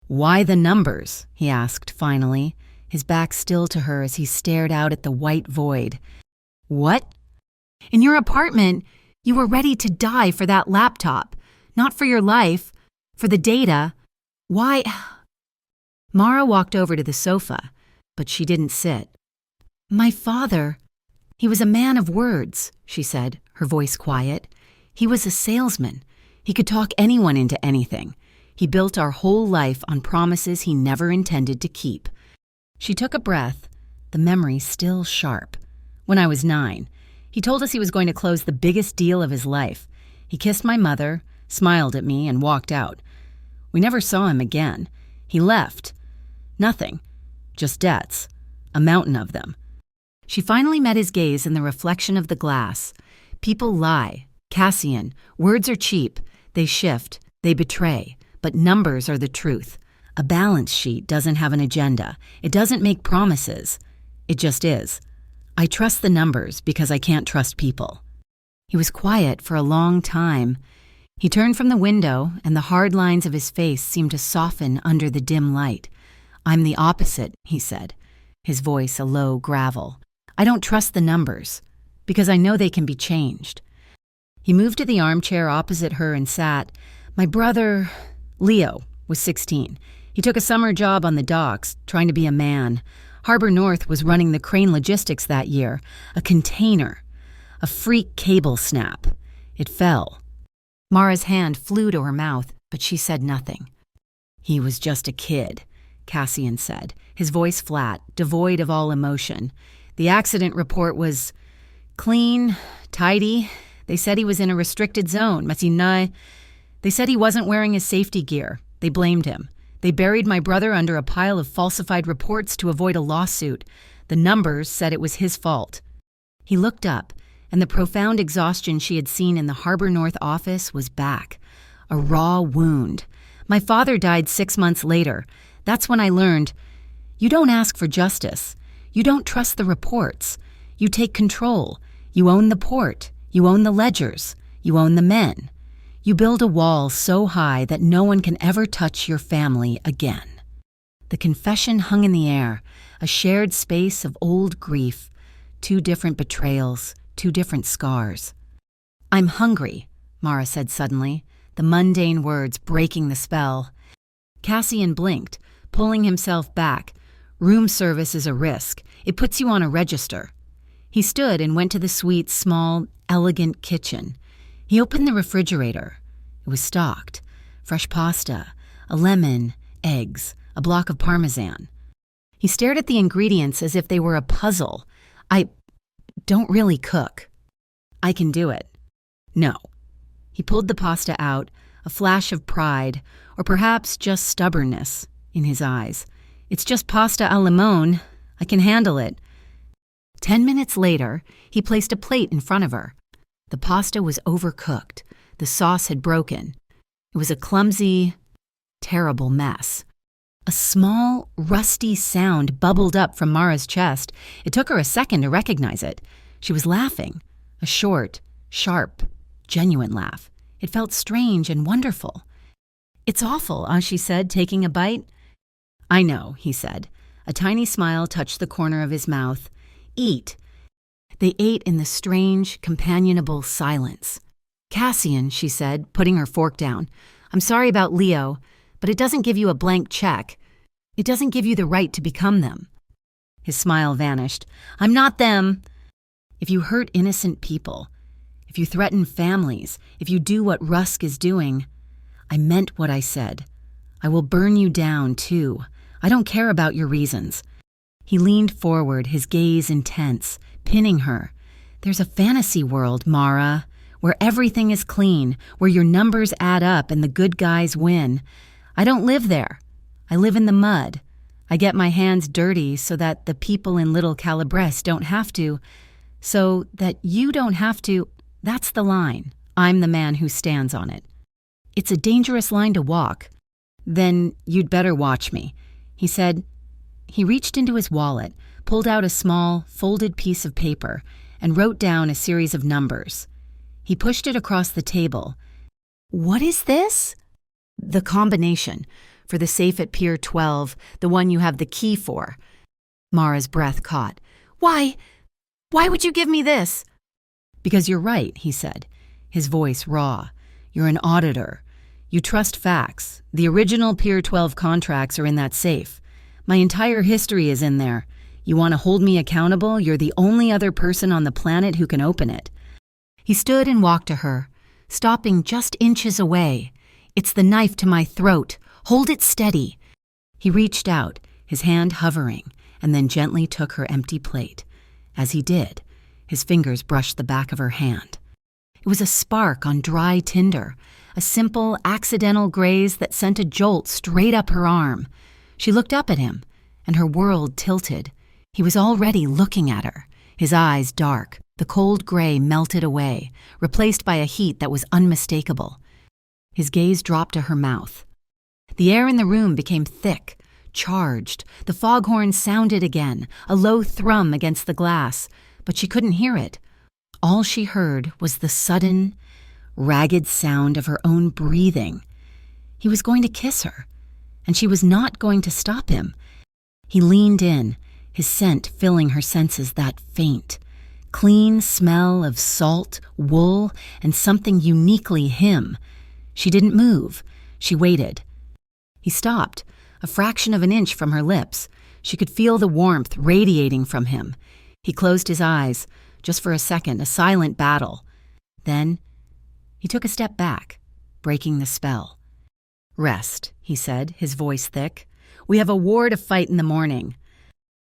"Why the numbers?" he asked finally, his back still to her as he stared out at the white void. "What?" "In your apartment, you were ready to die for that laptop. Not for your life, for the data. Why?" Mara walked over to the sofa, but she didn't sit. "My father, he was a man of words," she said, her voice quiet. "He was a salesman. He could talk anyone into anything. He built our whole life on promises he never intended to keep." She took a breath, the memory still sharp. "When I was 9, he told us he was going to close the biggest deal of his life. He kissed my mother, smiled at me, and walked out. We never saw him again. He left. Nothing. Just debts. A mountain of them." She finally met his gaze in the reflection of the glass. People lie. Cassian, words are cheap. They shift. They betray. But numbers are the truth. A balance sheet doesn't have an agenda. It doesn't make promises. It just is. "I trust the numbers because I can't trust people." He was quiet for a long time. He turned from the window, and the hard lines of his face seemed to soften under the dim light. "I'm the opposite," he said, his voice a low gravel. "I don't trust the numbers, because I know they can be changed." He moved to the armchair opposite her and sat. "My brother, Leo, was 16. He took a summer job on the docks, trying to be a man. Harbor North was running the crane logistics that year. A container. A freak cable snap. It fell." Mara's hand flew to her mouth, but she said nothing. "He was just a kid," Cassian said, his voice flat, devoid of all emotion. "The accident report was clean, tidy. They said he was in a restricted zone, They said he wasn't wearing his safety gear. They blamed him. They buried my brother under a pile of falsified reports to avoid a lawsuit. The numbers said it was his fault." He looked up, and the profound exhaustion she had seen in the Harbor North office was back. A raw wound. "My father died 6 months later. That's when I learned, you don't ask for justice. You don't trust the reports. You take control. You own the port. You own the ledgers. You own the men. You build a wall so high that no one can ever touch your family again." The confession hung in the air, a shared space of old grief, 2 different betrayals, 2 different scars. "I'm hungry," Mara said suddenly, the mundane words breaking the spell. Cassian blinked, pulling himself back. "Room service is a risk. It puts you on a register." He stood and went to the suite's small, elegant kitchen. He opened the refrigerator. It was stocked. Fresh pasta, a lemon, eggs, a block of Parmesan. He stared at the ingredients as if they were a puzzle. "I don't really cook." "I can do it." "No." He pulled the pasta out, a flash of pride, or perhaps just stubbornness, in his eyes. "It's just pasta al limone. I can handle it." 10 minutes later, he placed a plate in front of her. The pasta was overcooked. The sauce had broken. It was a clumsy, terrible mess. A small, rusty sound bubbled up from Mara's chest. It took her a second to recognize it. She was laughing. A short, sharp, genuine laugh. It felt strange and wonderful. "It's awful," she said, taking a bite. "I know," he said. A tiny smile touched the corner of his mouth. "Eat." They ate in the strange, companionable silence. "Cassian," she said, putting her fork down, "I'm sorry about Leo, but it doesn't give you a blank check. It doesn't give you the right to become them." His smile vanished. "I'm not them. If you hurt innocent people, if you threaten families, if you do what Rusk is doing, I meant what I said. I will burn you down, too. I don't care about your reasons." He leaned forward, his gaze intense, pinning her. "There's a fantasy world, Mara, where everything is clean, where your numbers add up and the good guys win. I don't live there. I live in the mud. I get my hands dirty so that the people in Little Calabres don't have to, so that you don't have to. That's the line. I'm the man who stands on it. It's a dangerous line to walk. Then you'd better watch me," he said. He reached into his wallet, pulled out a small, folded piece of paper, and wrote down a series of numbers. He pushed it across the table. "What is this?" "The combination for the safe at Pier 12, the one you have the key for." Mara's breath caught. Why would you give me this?" "Because you're right," he said, his voice raw. "You're an auditor. You trust facts. The original Pier 12 contracts are in that safe. My entire history is in there. You want to hold me accountable? You're the only other person on the planet who can open it." He stood and walked to her, stopping just inches away. "It's the knife to my throat. Hold it steady." He reached out, his hand hovering, and then gently took her empty plate. As he did, his fingers brushed the back of her hand. It was a spark on dry tinder, a simple, accidental graze that sent a jolt straight up her arm. She looked up at him, and her world tilted. He was already looking at her, his eyes dark. The cold gray melted away, replaced by a heat that was unmistakable. His gaze dropped to her mouth. The air in the room became thick, charged. The foghorn sounded again, a low thrum against the glass, but she couldn't hear it. All she heard was the sudden, ragged sound of her own breathing. He was going to kiss her, and she was not going to stop him. He leaned in, his scent filling her senses that faint. Clean smell of salt, wool, and something uniquely him. She didn't move. She waited. He stopped, a fraction of an inch from her lips. She could feel the warmth radiating from him. He closed his eyes, just for a second, a silent battle. Then he took a step back, breaking the spell. "Rest," he said, his voice thick. "We have a war to fight in the morning."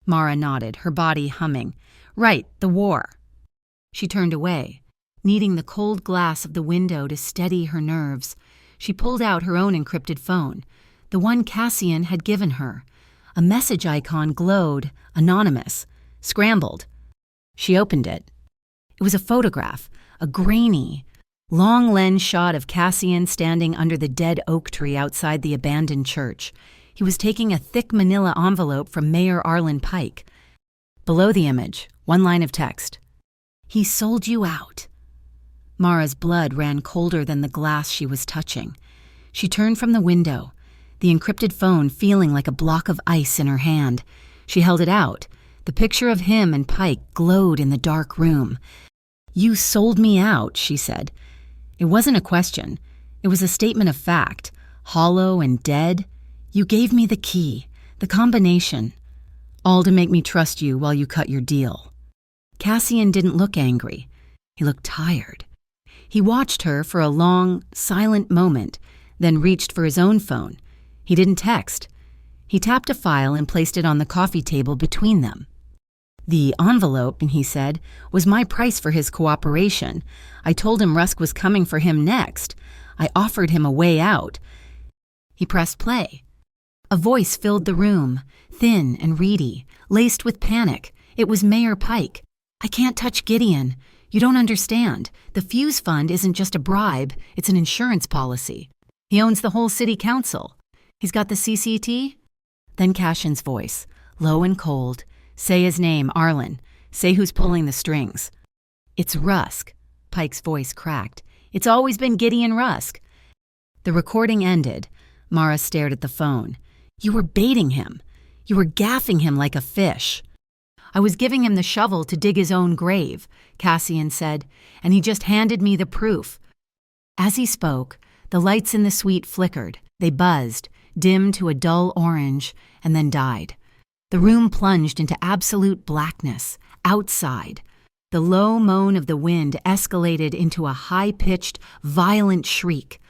Mara nodded, her body humming. "Right, the war." She turned away, needing the cold glass of the window to steady her nerves. She pulled out her own encrypted phone, the one Cassian had given her. A message icon glowed, anonymous, scrambled. She opened it. It was a photograph, a grainy, long lens shot of Cassian standing under the dead oak tree outside the abandoned church. He was taking a thick manila envelope from Mayor Arlen Pike. Below the image, one line of text. "He sold you out." Mara's blood ran colder than the glass she was touching. She turned from the window, the encrypted phone feeling like a block of ice in her hand. She held it out. The picture of him and Pike glowed in the dark room. "You sold me out," she said. It wasn't a question. It was a statement of fact, hollow and dead. "You gave me the key, the combination, all to make me trust you while you cut your deal." Cassian didn't look angry. He looked tired. He watched her for a long, silent moment, then reached for his own phone. He didn't text. He tapped a file and placed it on the coffee table between them. "The envelope," he said, "was my price for his cooperation. I told him Rusk was coming for him next. I offered him a way out." He pressed play. A voice filled the room, thin and reedy, laced with panic. It was Mayor Pike. "I can't touch Gideon. You don't understand. The Fuse Fund isn't just a bribe, it's an insurance policy. He owns the whole city council. He's got the CCT?" Then Cashin's voice, low and cold. "Say his name, Arlen. Say who's pulling the strings." "It's Rusk." Pike's voice cracked. "It's always been Gideon Rusk." The recording ended. Mara stared at the phone. "You were baiting him. You were gaffing him like a fish." "I was giving him the shovel to dig his own grave," Cassian said, "and he just handed me the proof." As he spoke, the lights in the suite flickered. They buzzed, dimmed to a dull orange, and then died. The room plunged into absolute blackness. Outside, the low moan of the wind escalated into a high-pitched, violent shriek.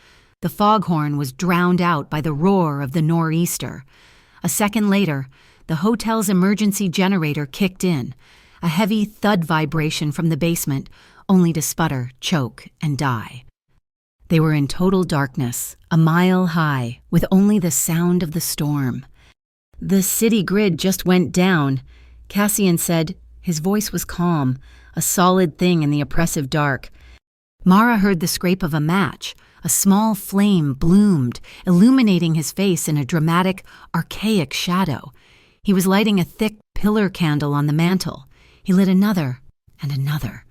The foghorn was drowned out by the roar of the nor'easter. A second later, the hotel's emergency generator kicked in, a heavy thud vibration from the basement, only to sputter, choke, and die. They were in total darkness, a mile high, with only the sound of the storm. "The city grid just went down," Cassian said. His voice was calm, a solid thing in the oppressive dark. Mara heard the scrape of a match. A small flame bloomed, illuminating his face in a dramatic, archaic shadow. He was lighting a thick pillar candle on the mantel. He lit another and another.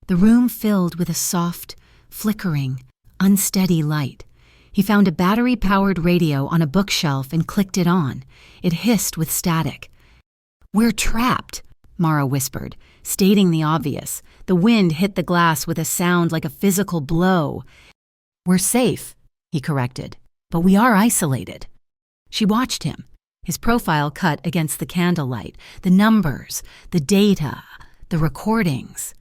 The room filled with a soft, flickering, unsteady light. He found a battery-powered radio on a bookshelf and clicked it on. It hissed with static. "We're trapped," Mara whispered, stating the obvious. The wind hit the glass with a sound like a physical blow. "We're safe," he corrected, "but we are isolated." She watched him, his profile cut against the candlelight, the numbers, the data, the recordings.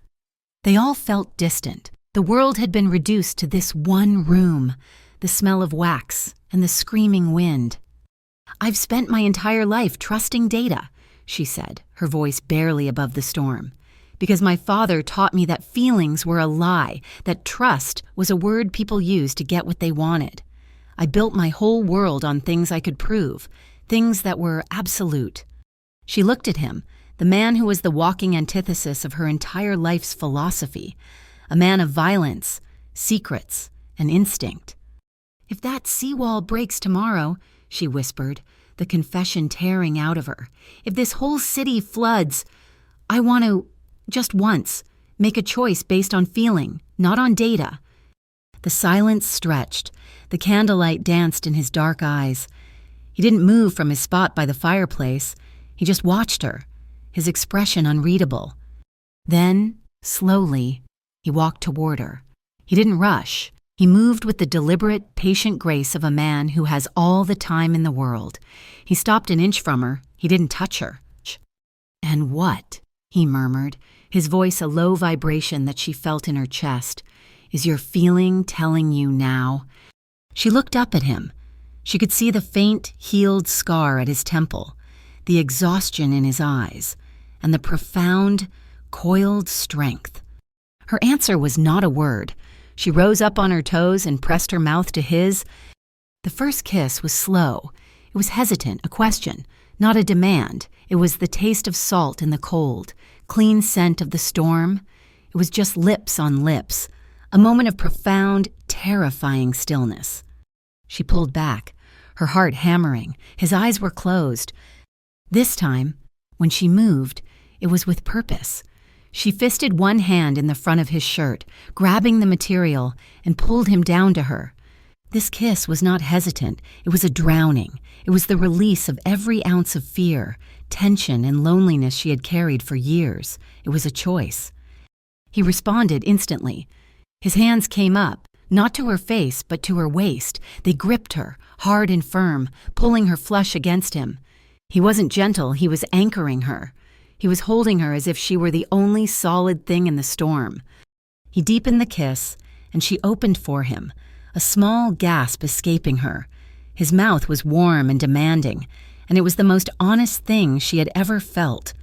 They all felt distant. The world had been reduced to this one room, the smell of wax and the screaming wind. "I've spent my entire life trusting data," she said, her voice barely above the storm, "because my father taught me that feelings were a lie, that trust was a word people used to get what they wanted. I built my whole world on things I could prove, things that were absolute." She looked at him, the man who was the walking antithesis of her entire life's philosophy, a man of violence, secrets, and instinct. "If that seawall breaks tomorrow," she whispered, the confession tearing out of her, "if this whole city floods, I want to, just once, make a choice based on feeling, not on data." The silence stretched. The candlelight danced in his dark eyes. He didn't move from his spot by the fireplace. He just watched her, his expression unreadable. Then, slowly, he walked toward her. He didn't rush. He moved with the deliberate, patient grace of a man who has all the time in the world. He stopped an inch from her. He didn't touch her. "And what?" he murmured, his voice a low vibration that she felt in her chest. "Is your feeling telling you now?" She looked up at him. She could see the faint, healed scar at his temple, the exhaustion in his eyes, and the profound, coiled strength. Her answer was not a word. She rose up on her toes and pressed her mouth to his. The first kiss was slow. It was hesitant, a question, not a demand. It was the taste of salt in the cold, clean scent of the storm. It was just lips on lips, a moment of profound, terrifying stillness. She pulled back, her heart hammering. His eyes were closed. This time, when she moved, it was with purpose. She fisted one hand in the front of his shirt, grabbing the material, and pulled him down to her. This kiss was not hesitant. It was a drowning. It was the release of every ounce of fear, tension, and loneliness she had carried for years. It was a choice. He responded instantly. His hands came up, not to her face, but to her waist. They gripped her, hard and firm, pulling her flesh against him. He wasn't gentle. He was anchoring her. He was holding her as if she were the only solid thing in the storm. He deepened the kiss, and she opened for him, a small gasp escaping her. His mouth was warm and demanding, and it was the most honest thing she had ever felt.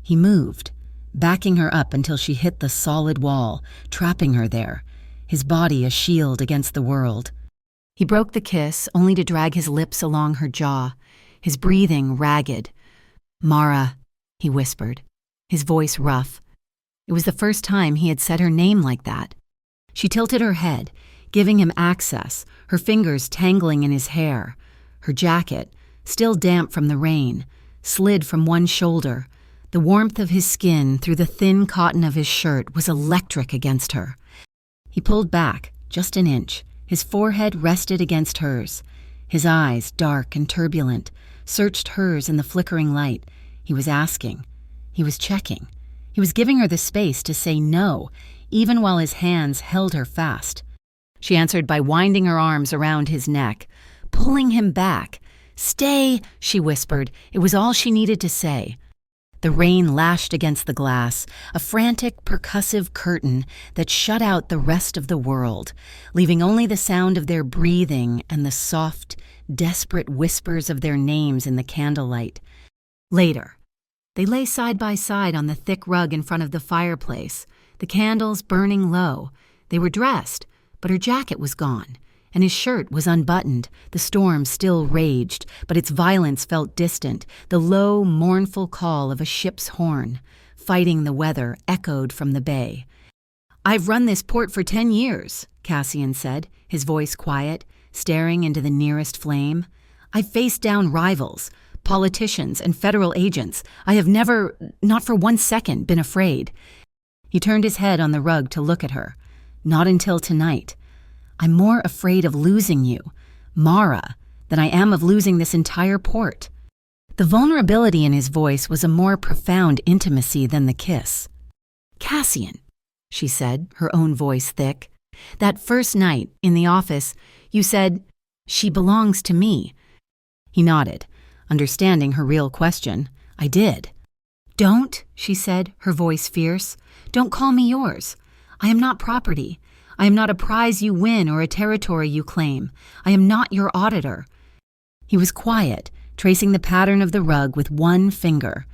He moved, backing her up until she hit the solid wall, trapping her there, his body a shield against the world. He broke the kiss, only to drag his lips along her jaw, his breathing ragged. "Mara," he whispered, his voice rough. It was the first time he had said her name like that. She tilted her head, giving him access, her fingers tangling in his hair. Her jacket, still damp from the rain, slid from one shoulder. The warmth of his skin through the thin cotton of his shirt was electric against her. He pulled back, just an inch. His forehead rested against hers. His eyes, dark and turbulent, searched hers in the flickering light. He was asking. He was checking. He was giving her the space to say no, even while his hands held her fast. She answered by winding her arms around his neck, pulling him back. "Stay," she whispered. It was all she needed to say. The rain lashed against the glass, a frantic, percussive curtain that shut out the rest of the world, leaving only the sound of their breathing and the soft, desperate whispers of their names in the candlelight. Later, they lay side by side on the thick rug in front of the fireplace, the candles burning low. They were dressed, but her jacket was gone, and his shirt was unbuttoned. The storm still raged, but its violence felt distant, the low, mournful call of a ship's horn, fighting the weather, echoed from the bay. "I've run this port for 10 years, Cassian said, his voice quiet, staring into the nearest flame. "I've faced down rivals, politicians, and federal agents. I have never, not for 1 second, been afraid." He turned his head on the rug to look at her. "Not until tonight. I'm more afraid of losing you, Mara, than I am of losing this entire port." The vulnerability in his voice was a more profound intimacy than the kiss. "Cassian," she said, her own voice thick. "That first night, in the office, you said, 'She belongs to me.'" He nodded, understanding her real question. "I did." "Don't," she said, her voice fierce. "Don't call me yours. I am not property. I am not a prize you win or a territory you claim. I am not your auditor." He was quiet, tracing the pattern of the rug with one finger.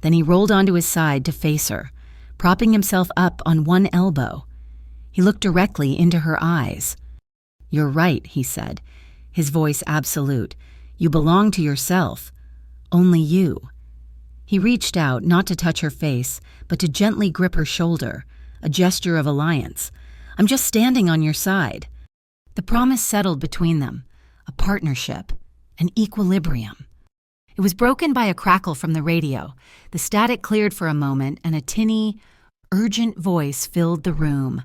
Then he rolled onto his side to face her, propping himself up on one elbow. He looked directly into her eyes. "You're right," he said, his voice absolute. "You belong to yourself. Only you." He reached out, not to touch her face, but to gently grip her shoulder, a gesture of alliance. "I'm just standing on your side." The promise settled between them, a partnership, an equilibrium. It was broken by a crackle from the radio. The static cleared for a moment, and a tinny, urgent voice filled the room.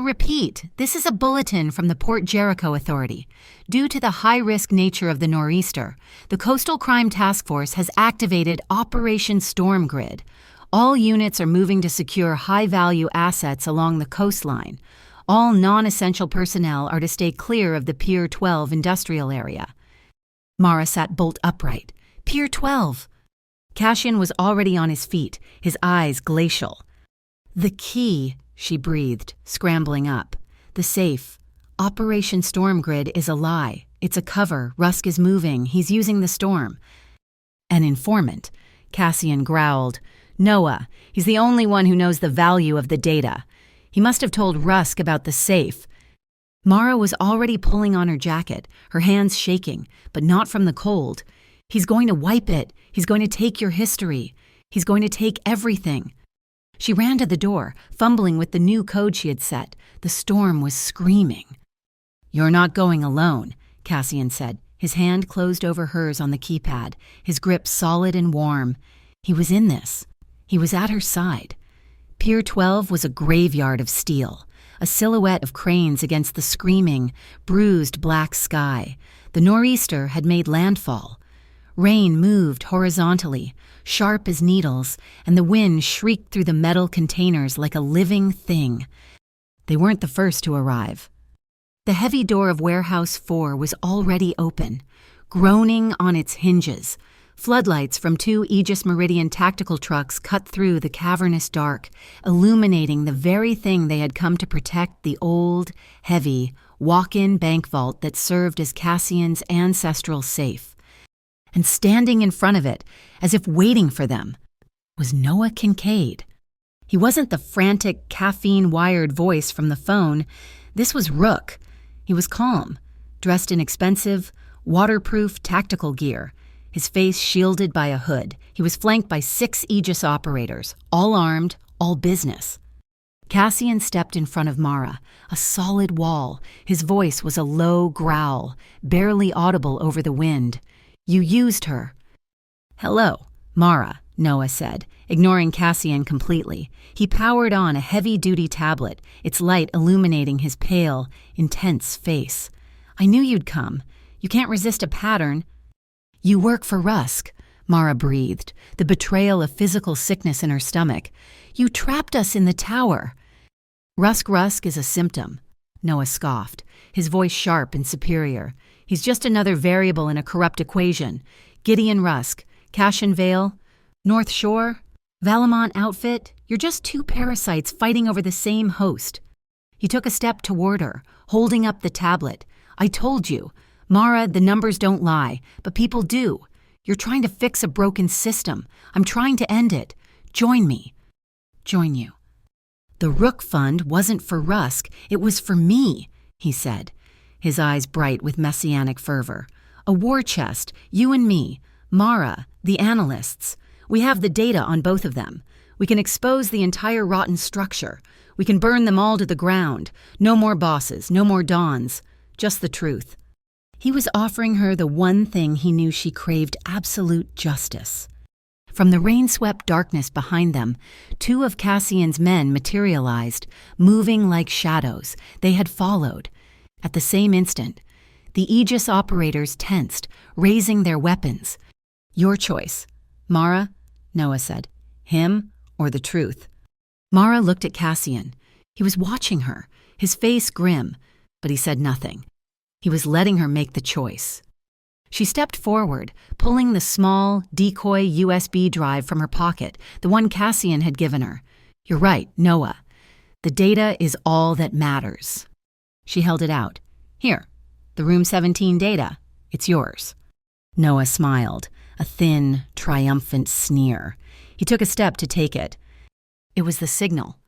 Repeat. This is a bulletin from the Port Jericho Authority. Due to the high-risk nature of the nor'easter, the Coastal Crime Task Force has activated Operation Storm Grid. All units are moving to secure high-value assets along the coastline. All non-essential personnel are to stay clear of the Pier 12 industrial area. Mara sat bolt upright. Pier 12! Cassian was already on his feet, his eyes glacial. "The key," she breathed, scrambling up. "The safe. Operation Storm Grid is a lie. It's a cover. Rusk is moving. He's using the storm." "An informant," Cassian growled. "Noah. He's the only one who knows the value of the data. He must have told Rusk about the safe." Mara was already pulling on her jacket, her hands shaking, but not from the cold. "He's going to wipe it. He's going to take your history. He's going to take everything." She ran to the door, fumbling with the new code she had set. The storm was screaming. "You're not going alone," Cassian said. His hand closed over hers on the keypad, his grip solid and warm. He was in this. He was at her side. Pier 12 was a graveyard of steel, a silhouette of cranes against the screaming, bruised black sky. The nor'easter had made landfall. Rain moved horizontally, sharp as needles, and the wind shrieked through the metal containers like a living thing. They weren't the first to arrive. The heavy door of Warehouse 4 was already open, groaning on its hinges. Floodlights from 2 Aegis Meridian tactical trucks cut through the cavernous dark, illuminating the very thing they had come to protect, the old, heavy, walk-in bank vault that served as Cassian's ancestral safe. And standing in front of it, as if waiting for them, was Noah Kincaid. He wasn't the frantic, caffeine-wired voice from the phone. This was Rook. He was calm, dressed in expensive, waterproof tactical gear, his face shielded by a hood. He was flanked by 6 Aegis operators, all armed, all business. Cassian stepped in front of Mara, a solid wall. His voice was a low growl, barely audible over the wind. "You used her." "Hello, Mara," Noah said, ignoring Cassian completely. He powered on a heavy-duty tablet, its light illuminating his pale, intense face. "I knew you'd come. You can't resist a pattern." "You work for Rusk," Mara breathed, the betrayal of physical sickness in her stomach. "You trapped us in the tower." Rusk is a symptom," Noah scoffed, his voice sharp and superior. "He's just another variable in a corrupt equation. Gideon Rusk, Cassian Vale, North Shore, Valamont outfit, you're just 2 parasites fighting over the same host." He took a step toward her, holding up the tablet. "I told you. Mara, the numbers don't lie, but people do. You're trying to fix a broken system. I'm trying to end it. Join me." "Join you." "The Rook Fund wasn't for Rusk, it was for me," he said, his eyes bright with messianic fervor. "A war chest, you and me, Mara, the analysts. We have the data on both of them. We can expose the entire rotten structure. We can burn them all to the ground. No more bosses, no more dawns, just the truth." He was offering her the one thing he knew she craved: absolute justice. From the rain-swept darkness behind them, 2 of Cassian's men materialized, moving like shadows. They had followed. At the same instant, the Aegis operators tensed, raising their weapons. "Your choice, Mara," Noah said. "Him or the truth?" Mara looked at Cassian. He was watching her, his face grim, but he said nothing. He was letting her make the choice. She stepped forward, pulling the small, decoy USB drive from her pocket, the one Cassian had given her. "You're right, Noah. The data is all that matters." She held it out. "Here, the Room 17 data. It's yours." Noah smiled, a thin, triumphant sneer. He took a step to take it. It was the signal.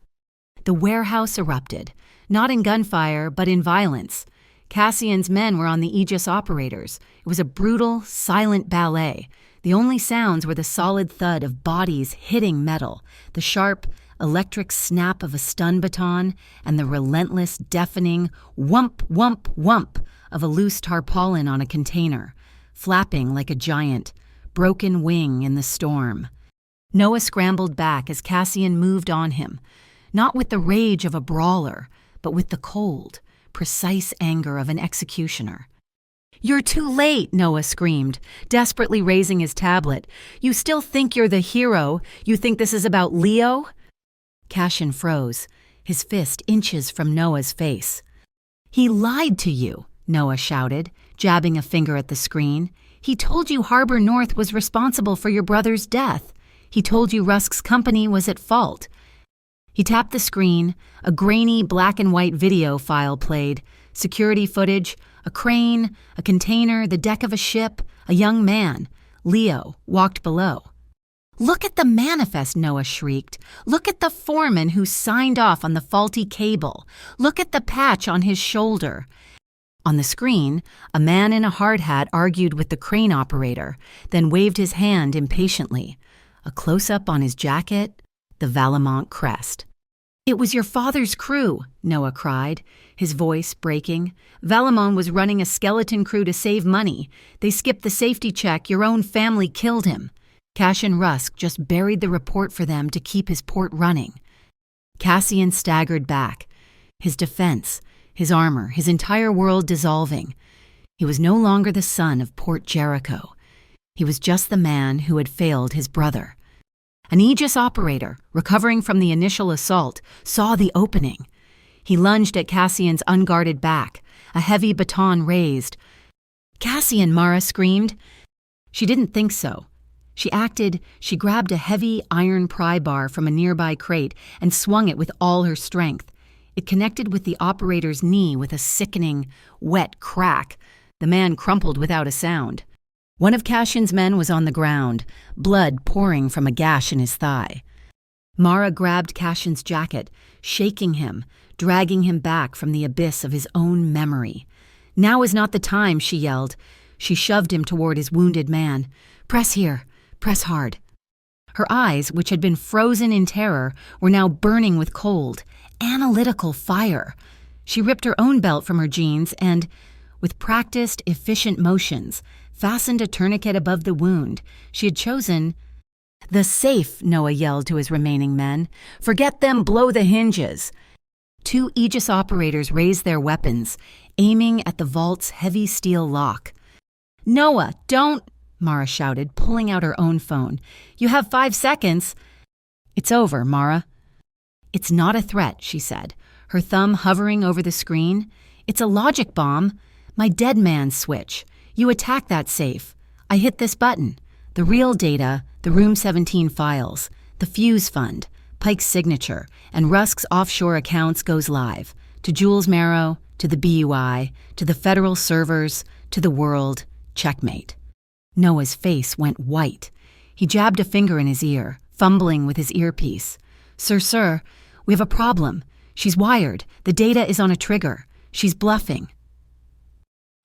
The warehouse erupted, not in gunfire, but in violence. Cassian's men were on the Aegis operators. It was a brutal, silent ballet. The only sounds were the solid thud of bodies hitting metal, the sharp, electric snap of a stun baton, and the relentless, deafening whump, whump, whump of a loose tarpaulin on a container, flapping like a giant, broken wing in the storm. Noah scrambled back as Cassian moved on him, not with the rage of a brawler, but with the cold, precise anger of an executioner. "You're too late," Noah screamed, desperately raising his tablet. "You still think you're the hero? You think this is about Leo?" Cassian froze, his fist inches from Noah's face. "He lied to you," Noah shouted, jabbing a finger at the screen. "He told you Harbor North was responsible for your brother's death. He told you Rusk's company was at fault." He tapped the screen. A grainy black and white video file played. Security footage, a crane, a container, the deck of a ship, a young man. Leo walked below. "Look at the manifest," Noah shrieked. "Look at the foreman who signed off on the faulty cable. Look at the patch on his shoulder." On the screen, a man in a hard hat argued with the crane operator, then waved his hand impatiently. A close-up on his jacket, the Valamont crest. "It was your father's crew," Noah cried, his voice breaking. "Valamont was running a skeleton crew to save money. They skipped the safety check. Your own family killed him. Cassian Rusk just buried the report for them to keep his port running." Cassian staggered back, his defense, his armor, his entire world dissolving. He was no longer the son of Port Jericho. He was just the man who had failed his brother. An Aegis operator, recovering from the initial assault, saw the opening. He lunged at Cassian's unguarded back, a heavy baton raised. "Cassian!" Mara screamed. She didn't think so. She grabbed a heavy iron pry bar from a nearby crate and swung it with all her strength. It connected with the operator's knee with a sickening, wet crack. The man crumpled without a sound. One of Cassian's men was on the ground, blood pouring from a gash in his thigh. Mara grabbed Cassian's jacket, shaking him, dragging him back from the abyss of his own memory. "Now is not the time," she yelled. She shoved him toward his wounded man. "Press here. Press hard." Her eyes, which had been frozen in terror, were now burning with cold, analytical fire. She ripped her own belt from her jeans and, with practiced, efficient motions, fastened a tourniquet above the wound. She had chosen the safe, Noah yelled to his remaining men. "Forget them, blow the hinges." 2 Aegis operators raised their weapons, aiming at the vault's heavy steel lock. "Noah, don't," Mara shouted, pulling out her own phone. "You have 5 seconds." "It's over, Mara." "It's not a threat," she said, her thumb hovering over the screen. "It's a logic bomb. My dead man's switch. You attack that safe. I hit this button. The real data, the Room 17 files, the Fuse Fund, Pike's signature, and Rusk's offshore accounts goes live. To Jules Marrow, to the BUI, to the federal servers, to the world. Checkmate." Noah's face went white. He jabbed a finger in his ear, fumbling with his earpiece. Sir, we have a problem. She's wired. The data is on a trigger. She's bluffing."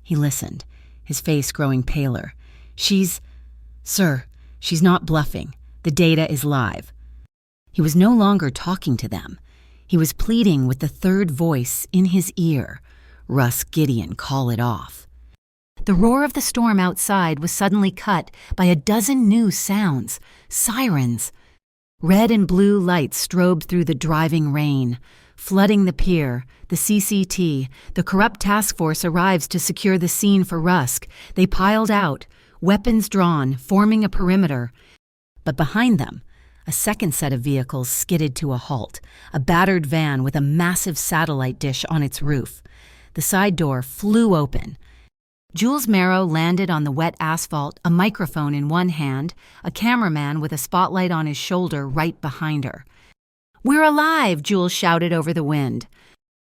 He listened, his face growing paler. Sir, she's not bluffing. The data is live." He was no longer talking to them. He was pleading with the third voice in his ear. Russ Gideon, call it off. The roar of the storm outside was suddenly cut by a dozen new sounds. Sirens. Red and blue lights strobed through the driving rain. Flooding the pier, the CCT, the corrupt task force arrives to secure the scene for Rusk. They piled out, weapons drawn, forming a perimeter. But behind them, a second set of vehicles skidded to a halt, a battered van with a massive satellite dish on its roof. The side door flew open. Jules Marrow landed on the wet asphalt, a microphone in one hand, a cameraman with a spotlight on his shoulder right behind her. "We're alive!" Jules shouted over the wind.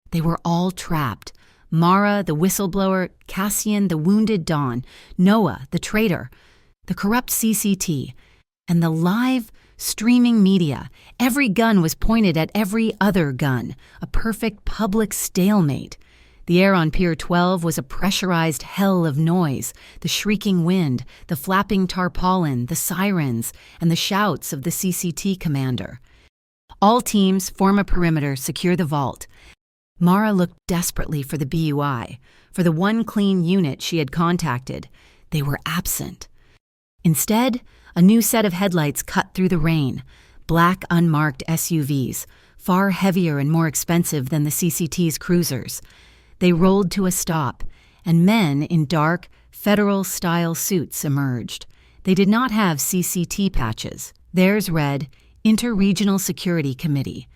They were all trapped. Mara, the whistleblower, Cassian, the wounded Don, Noah, the traitor, the corrupt CCT, and the live, streaming media. Every gun was pointed at every other gun, a perfect public stalemate. The air on Pier 12 was a pressurized hell of noise, the shrieking wind, the flapping tarpaulin, the sirens, and the shouts of the CCT commander. All teams form a perimeter, secure the vault. Mara looked desperately for the BUI, for the one clean unit she had contacted. They were absent. Instead, a new set of headlights cut through the rain, black unmarked SUVs, far heavier and more expensive than the CCT's cruisers. They rolled to a stop, and men in dark, federal-style suits emerged. They did not have CCT patches. Theirs read, Interregional Security Committee.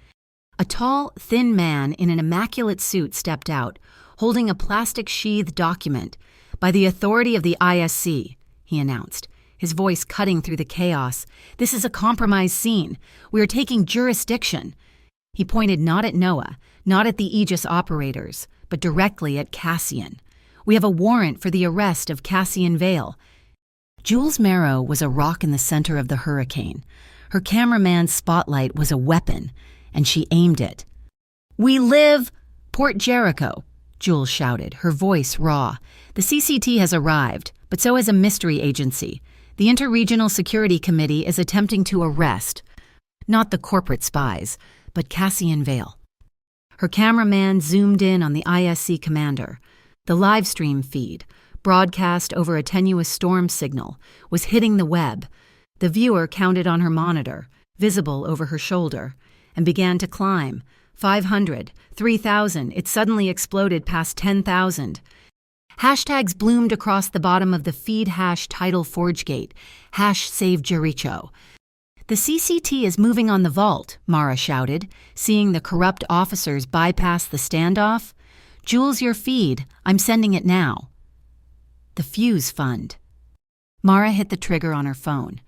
A tall, thin man in an immaculate suit stepped out, holding a plastic-sheathed document. "By the authority of the ISC," he announced, his voice cutting through the chaos. "This is a compromised scene. We are taking jurisdiction." He pointed not at Noah, not at the Aegis operators, but directly at Cassian. "We have a warrant for the arrest of Cassian Vale." Jules Marrow was a rock in the center of the hurricane. Her cameraman's spotlight was a weapon, and she aimed it. "We live Port Jericho," Jules shouted, her voice raw. "The CCT has arrived, but so has a mystery agency. The Interregional Security Committee is attempting to arrest, not the corporate spies, but Cassian Vale." Her cameraman zoomed in on the ISC commander. The live stream feed, broadcast over a tenuous storm signal, was hitting the web. The viewer counted on her monitor, visible over her shoulder, and began to climb. 500, 3,000, it suddenly exploded past 10,000. Hashtags bloomed across the bottom of the feed hash title ForgeGate, #SaveJericho. "The CCT is moving on the vault," Mara shouted, seeing the corrupt officers bypass the standoff. "Jules, your feed. I'm sending it now." The Fuse Fund. Mara hit the trigger on her phone.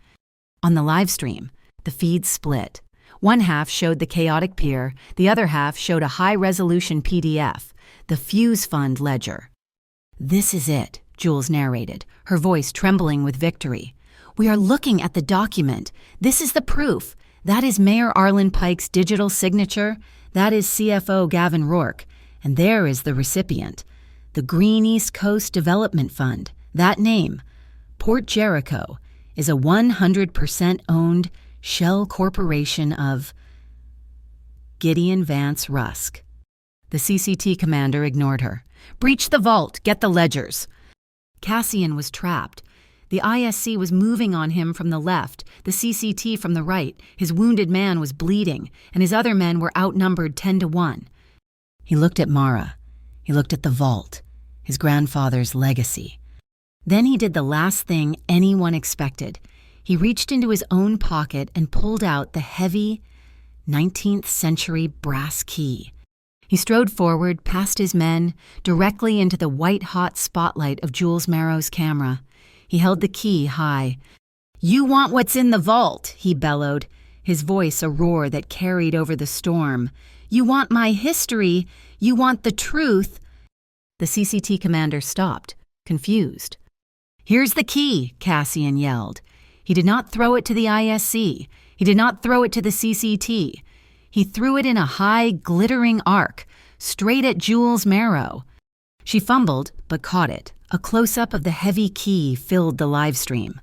On the live stream, the feed split. One half showed the chaotic pier, the other half showed a high-resolution PDF, the Fuse Fund ledger. "This is it," Jules narrated, her voice trembling with victory. "We are looking at the document. This is the proof. That is Mayor Arlen Pike's digital signature. That is CFO Gavin Rourke. And there is the recipient. The Green East Coast Development Fund. That name, Port Jericho, is a 100% owned shell corporation of Gideon Vance Rusk. The CCT commander ignored her. "Breach the vault, get the ledgers." Cassian was trapped. The ISC was moving on him from the left, the CCT from the right. His wounded man was bleeding, and his other men were outnumbered 10-1. He looked at Mara. He looked at the vault, his grandfather's legacy. Then he did the last thing anyone expected. He reached into his own pocket and pulled out the heavy 19th century brass key. He strode forward, past his men, directly into the white-hot spotlight of Jules Marrow's camera. He held the key high. "You want what's in the vault," he bellowed, his voice a roar that carried over the storm. "You want my history. You want the truth." The CCT commander stopped, confused. "Here's the key," Cassian yelled. He did not throw it to the ISC. He did not throw it to the CCT. He threw it in a high, glittering arc, straight at Jules Marrow. She fumbled, but caught it. A close-up of the heavy key filled the live stream.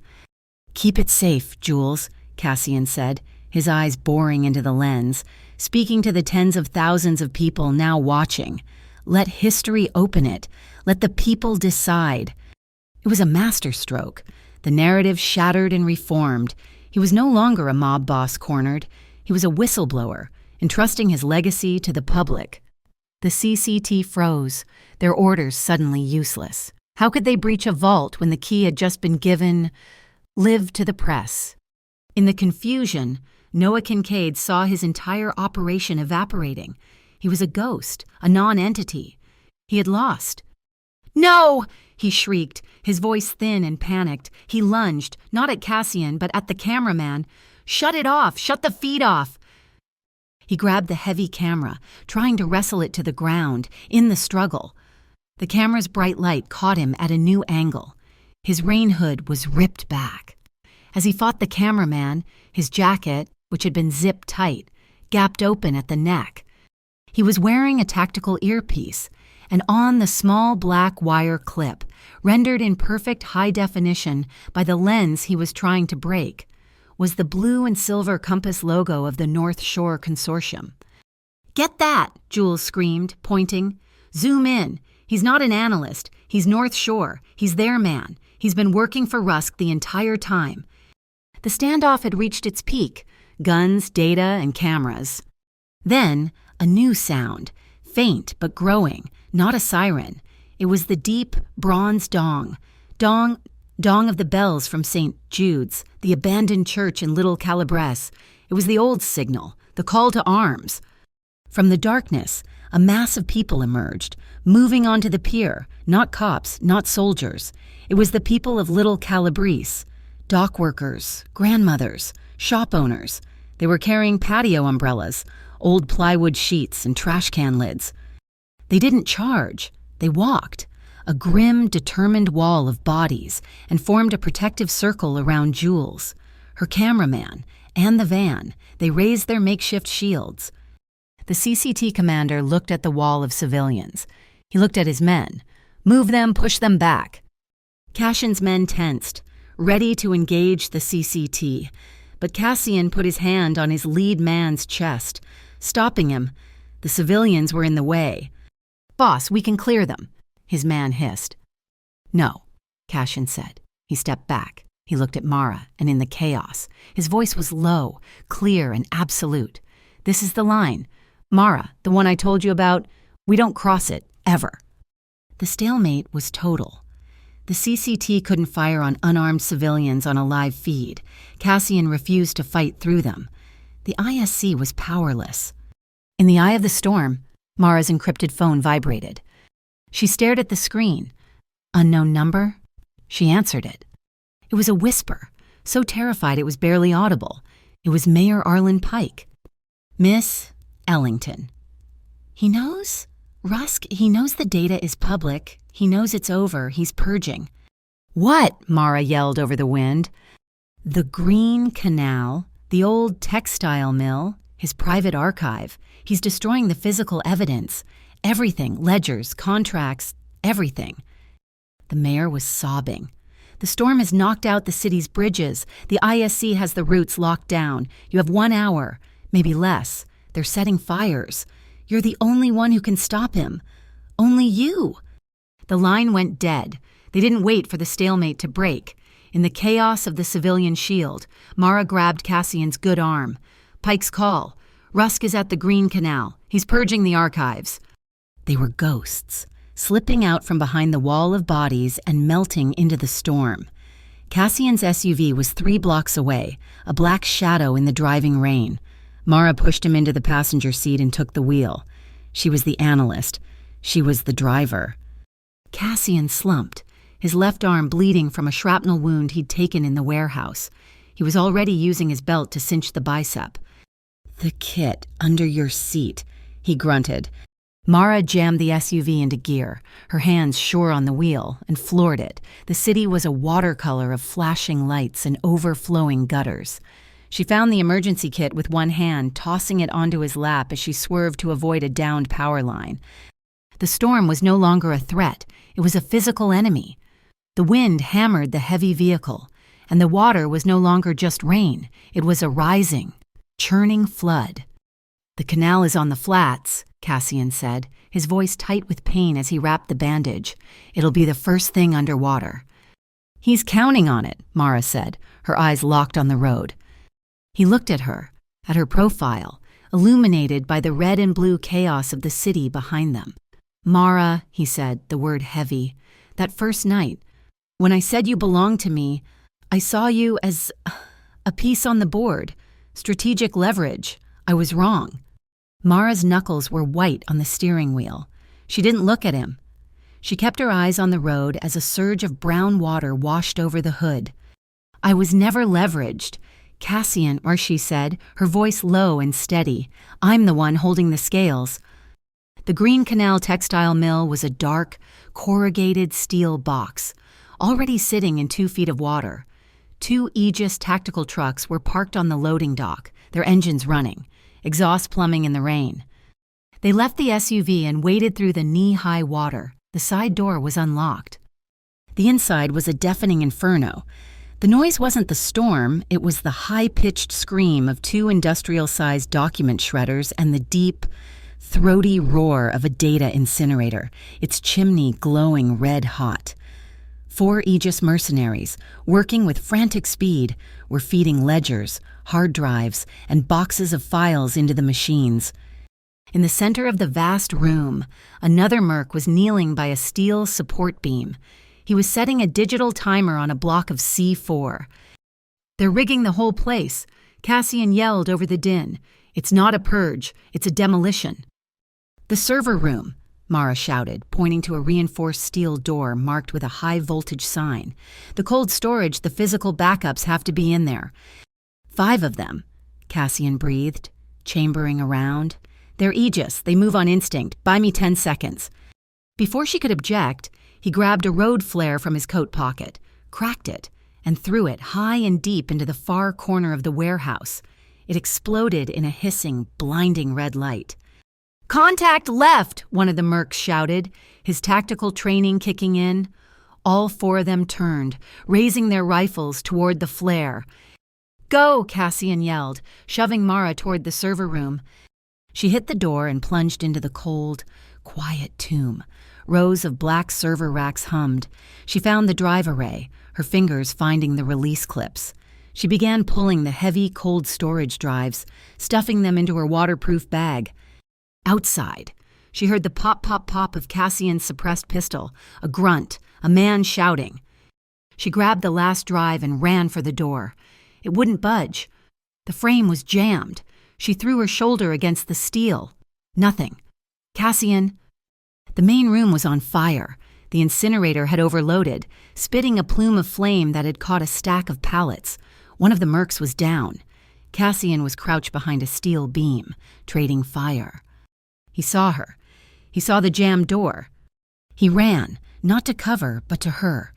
"Keep it safe, Jules," Cassian said, his eyes boring into the lens, speaking to the tens of thousands of people now watching. "Let history open it. Let the people decide." It was a masterstroke. The narrative shattered and reformed. He was no longer a mob boss cornered. He was a whistleblower, entrusting his legacy to the public. The CCT froze, their orders suddenly useless. How could they breach a vault when the key had just been given, live to the press? In the confusion, Noah Kincaid saw his entire operation evaporating. He was a ghost, a non-entity. He had lost. "No!" he shrieked, his voice thin and panicked. He lunged, not at Cassian, but at the cameraman. "Shut it off! Shut the feed off!" He grabbed the heavy camera, trying to wrestle it to the ground, in the struggle. The camera's bright light caught him at a new angle. His rain hood was ripped back. As he fought the cameraman, his jacket, which had been zipped tight, gapped open at the neck. He was wearing a tactical earpiece, and on the small black wire clip, rendered in perfect high definition by the lens he was trying to break, was the blue and silver compass logo of the North Shore Consortium. "Get that!" Jules screamed, pointing. "Zoom in. He's not an analyst. He's North Shore. He's their man. He's been working for Rusk the entire time." The standoff had reached its peak, guns, data, and cameras. Then, a new sound, faint but growing, not a siren. It was the deep, bronze dong of the bells from St. Jude's, the abandoned church in Little Calabrese. It was the old signal, the call to arms. From the darkness, a mass of people emerged, moving onto the pier, not cops, not soldiers. It was the people of Little Calabrese, dock workers, grandmothers, shop owners. They were carrying patio umbrellas, old plywood sheets, and trash can lids. They didn't charge, they walked, a grim, determined wall of bodies, and formed a protective circle around Jules, her cameraman, and the van. They raised their makeshift shields. The CCT commander looked at the wall of civilians. He looked at his men. "Move them, push them back." Cassian's men tensed, ready to engage the CCT, but Cassian put his hand on his lead man's chest, stopping him. The civilians were in the way. "Boss, we can clear them," his man hissed. "No," Cassian said. He stepped back. He looked at Mara, and in the chaos, his voice was low, clear, and absolute. "This is the line. Mara, the one I told you about, we don't cross it, ever." The stalemate was total. The CCT couldn't fire on unarmed civilians on a live feed. Cassian refused to fight through them. The ISC was powerless. In the eye of the storm, Mara's encrypted phone vibrated. She stared at the screen. Unknown number? She answered it. It was a whisper, so terrified it was barely audible. It was Mayor Arlen Pike. "Miss Ellington." "He knows? Rusk, he knows the data is public. He knows it's over. He's purging." "What?" Mara yelled over the wind. "The Green Canal, the old textile mill, his private archive. He's destroying the physical evidence. Everything, ledgers, contracts, everything." The mayor was sobbing. "The storm has knocked out the city's bridges. The ISC has the routes locked down. You have 1 hour, maybe less. They're setting fires. You're the only one who can stop him. Only you." The line went dead. They didn't wait for the stalemate to break. In the chaos of the civilian shield, Mara grabbed Cassian's good arm. "Pike's call. Rusk is at the Green Canal. He's purging the archives." They were ghosts, slipping out from behind the wall of bodies and melting into the storm. Cassian's SUV was 3 blocks away, a black shadow in the driving rain. Mara pushed him into the passenger seat and took the wheel. She was the analyst. She was the driver. Cassian slumped, his left arm bleeding from a shrapnel wound he'd taken in the warehouse. He was already using his belt to cinch the bicep. "The kit under your seat," he grunted. Mara jammed the SUV into gear, her hands sure on the wheel, and floored it. The city was a watercolor of flashing lights and overflowing gutters. She found the emergency kit with one hand, tossing it onto his lap as she swerved to avoid a downed power line. The storm was no longer a threat. It was a physical enemy. The wind hammered the heavy vehicle, and the water was no longer just rain. It was a rising, churning flood. "The canal is on the flats," Cassian said, his voice tight with pain as he wrapped the bandage. "It'll be the first thing underwater." "He's counting on it," Mara said, her eyes locked on the road. He looked at her profile, illuminated by the red and blue chaos of the city behind them. "Mara," he said, the word heavy, "that first night, when I said you belonged to me, I saw you as a piece on the board, strategic leverage. I was wrong." Mara's knuckles were white on the steering wheel. She didn't look at him. She kept her eyes on the road as a surge of brown water washed over the hood. "I was never leveraged. Cassian," or she said, her voice low and steady. "I'm the one holding the scales." The Green Canal textile mill was a dark, corrugated steel box, already sitting in 2 feet of water. 2 Aegis tactical trucks were parked on the loading dock, their engines running, exhaust plumbing in the rain. They left the SUV and waded through the knee-high water. The side door was unlocked. The inside was a deafening inferno. The noise wasn't the storm, it was the high-pitched scream of 2 industrial-sized document shredders and the deep, throaty roar of a data incinerator, its chimney glowing red-hot. 4 Aegis mercenaries, working with frantic speed, were feeding ledgers, hard drives, and boxes of files into the machines. In the center of the vast room, another merc was kneeling by a steel support beam. He was setting a digital timer on a block of C4. "They're rigging the whole place," Cassian yelled over the din. "It's not a purge, it's a demolition." "The server room," Mara shouted, pointing to a reinforced steel door marked with a high-voltage sign. "The cold storage, the physical backups have to be in there." 5 of them, Cassian breathed, chambering around. "They're Aegis. They move on instinct. Buy me 10 seconds. Before she could object, he grabbed a road flare from his coat pocket, cracked it, and threw it high and deep into the far corner of the warehouse. It exploded in a hissing, blinding red light. "Contact left!" one of the mercs shouted, his tactical training kicking in. All 4 of them turned, raising their rifles toward the flare. "Go!" Cassian yelled, shoving Mara toward the server room. She hit the door and plunged into the cold, quiet tomb. Rows of black server racks hummed. She found the drive array, her fingers finding the release clips. She began pulling the heavy, cold storage drives, stuffing them into her waterproof bag. Outside, she heard the pop-pop-pop of Cassian's suppressed pistol, a grunt, a man shouting. She grabbed the last drive and ran for the door. It wouldn't budge. The frame was jammed. She threw her shoulder against the steel. Nothing. "Cassian." The main room was on fire. The incinerator had overloaded, spitting a plume of flame that had caught a stack of pallets. One of the mercs was down. Cassian was crouched behind a steel beam, trading fire. He saw her. He saw the jammed door. He ran, not to cover, but to her.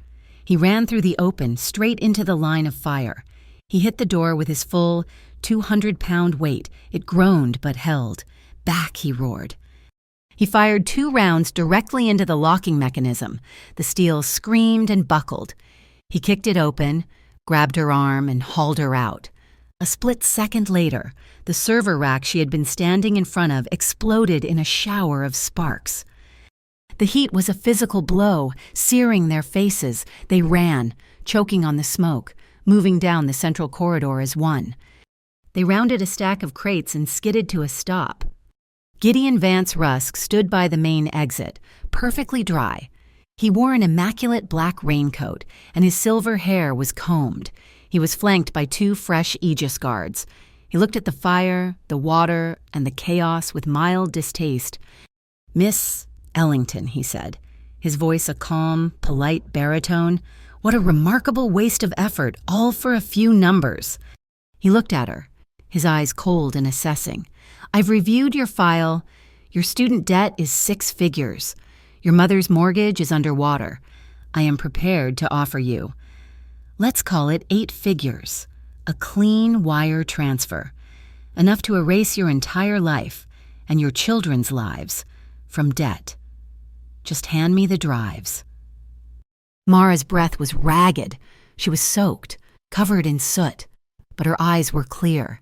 He ran through the open, straight into the line of fire. He hit the door with his full, 200-pound weight. It groaned but held. "Back," he roared. He fired 2 rounds directly into the locking mechanism. The steel screamed and buckled. He kicked it open, grabbed her arm, and hauled her out. A split second later, the server rack she had been standing in front of exploded in a shower of sparks. The heat was a physical blow, searing their faces. They ran, choking on the smoke, moving down the central corridor as one. They rounded a stack of crates and skidded to a stop. Gideon Vance Rusk stood by the main exit, perfectly dry. He wore an immaculate black raincoat, and his silver hair was combed. He was flanked by 2 fresh Aegis guards. He looked at the fire, the water, and the chaos with mild distaste. "Miss Ellington," he said, his voice a calm, polite baritone. "What a remarkable waste of effort, all for a few numbers." He looked at her, his eyes cold and assessing. "I've reviewed your file. Your student debt is 6 figures. Your mother's mortgage is underwater. I am prepared to offer you, let's call it 8 figures, a clean wire transfer, enough to erase your entire life and your children's lives from debt. Just hand me the drives." Mara's breath was ragged. She was soaked, covered in soot, but her eyes were clear.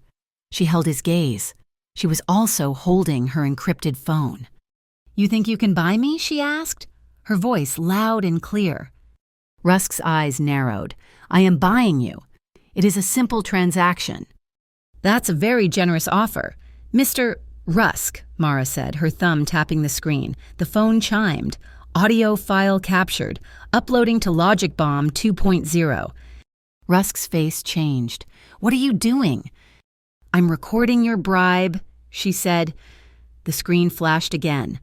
She held his gaze. She was also holding her encrypted phone. "You think you can buy me?" she asked, her voice loud and clear. Rusk's eyes narrowed. "I am buying you. It is a simple transaction." "That's a very generous offer. Mr. Rusk," Mara said, her thumb tapping the screen. The phone chimed. Audio file captured. Uploading to Logic Bomb 2.0. Rusk's face changed. "What are you doing?" "I'm recording your bribe," she said. The screen flashed again.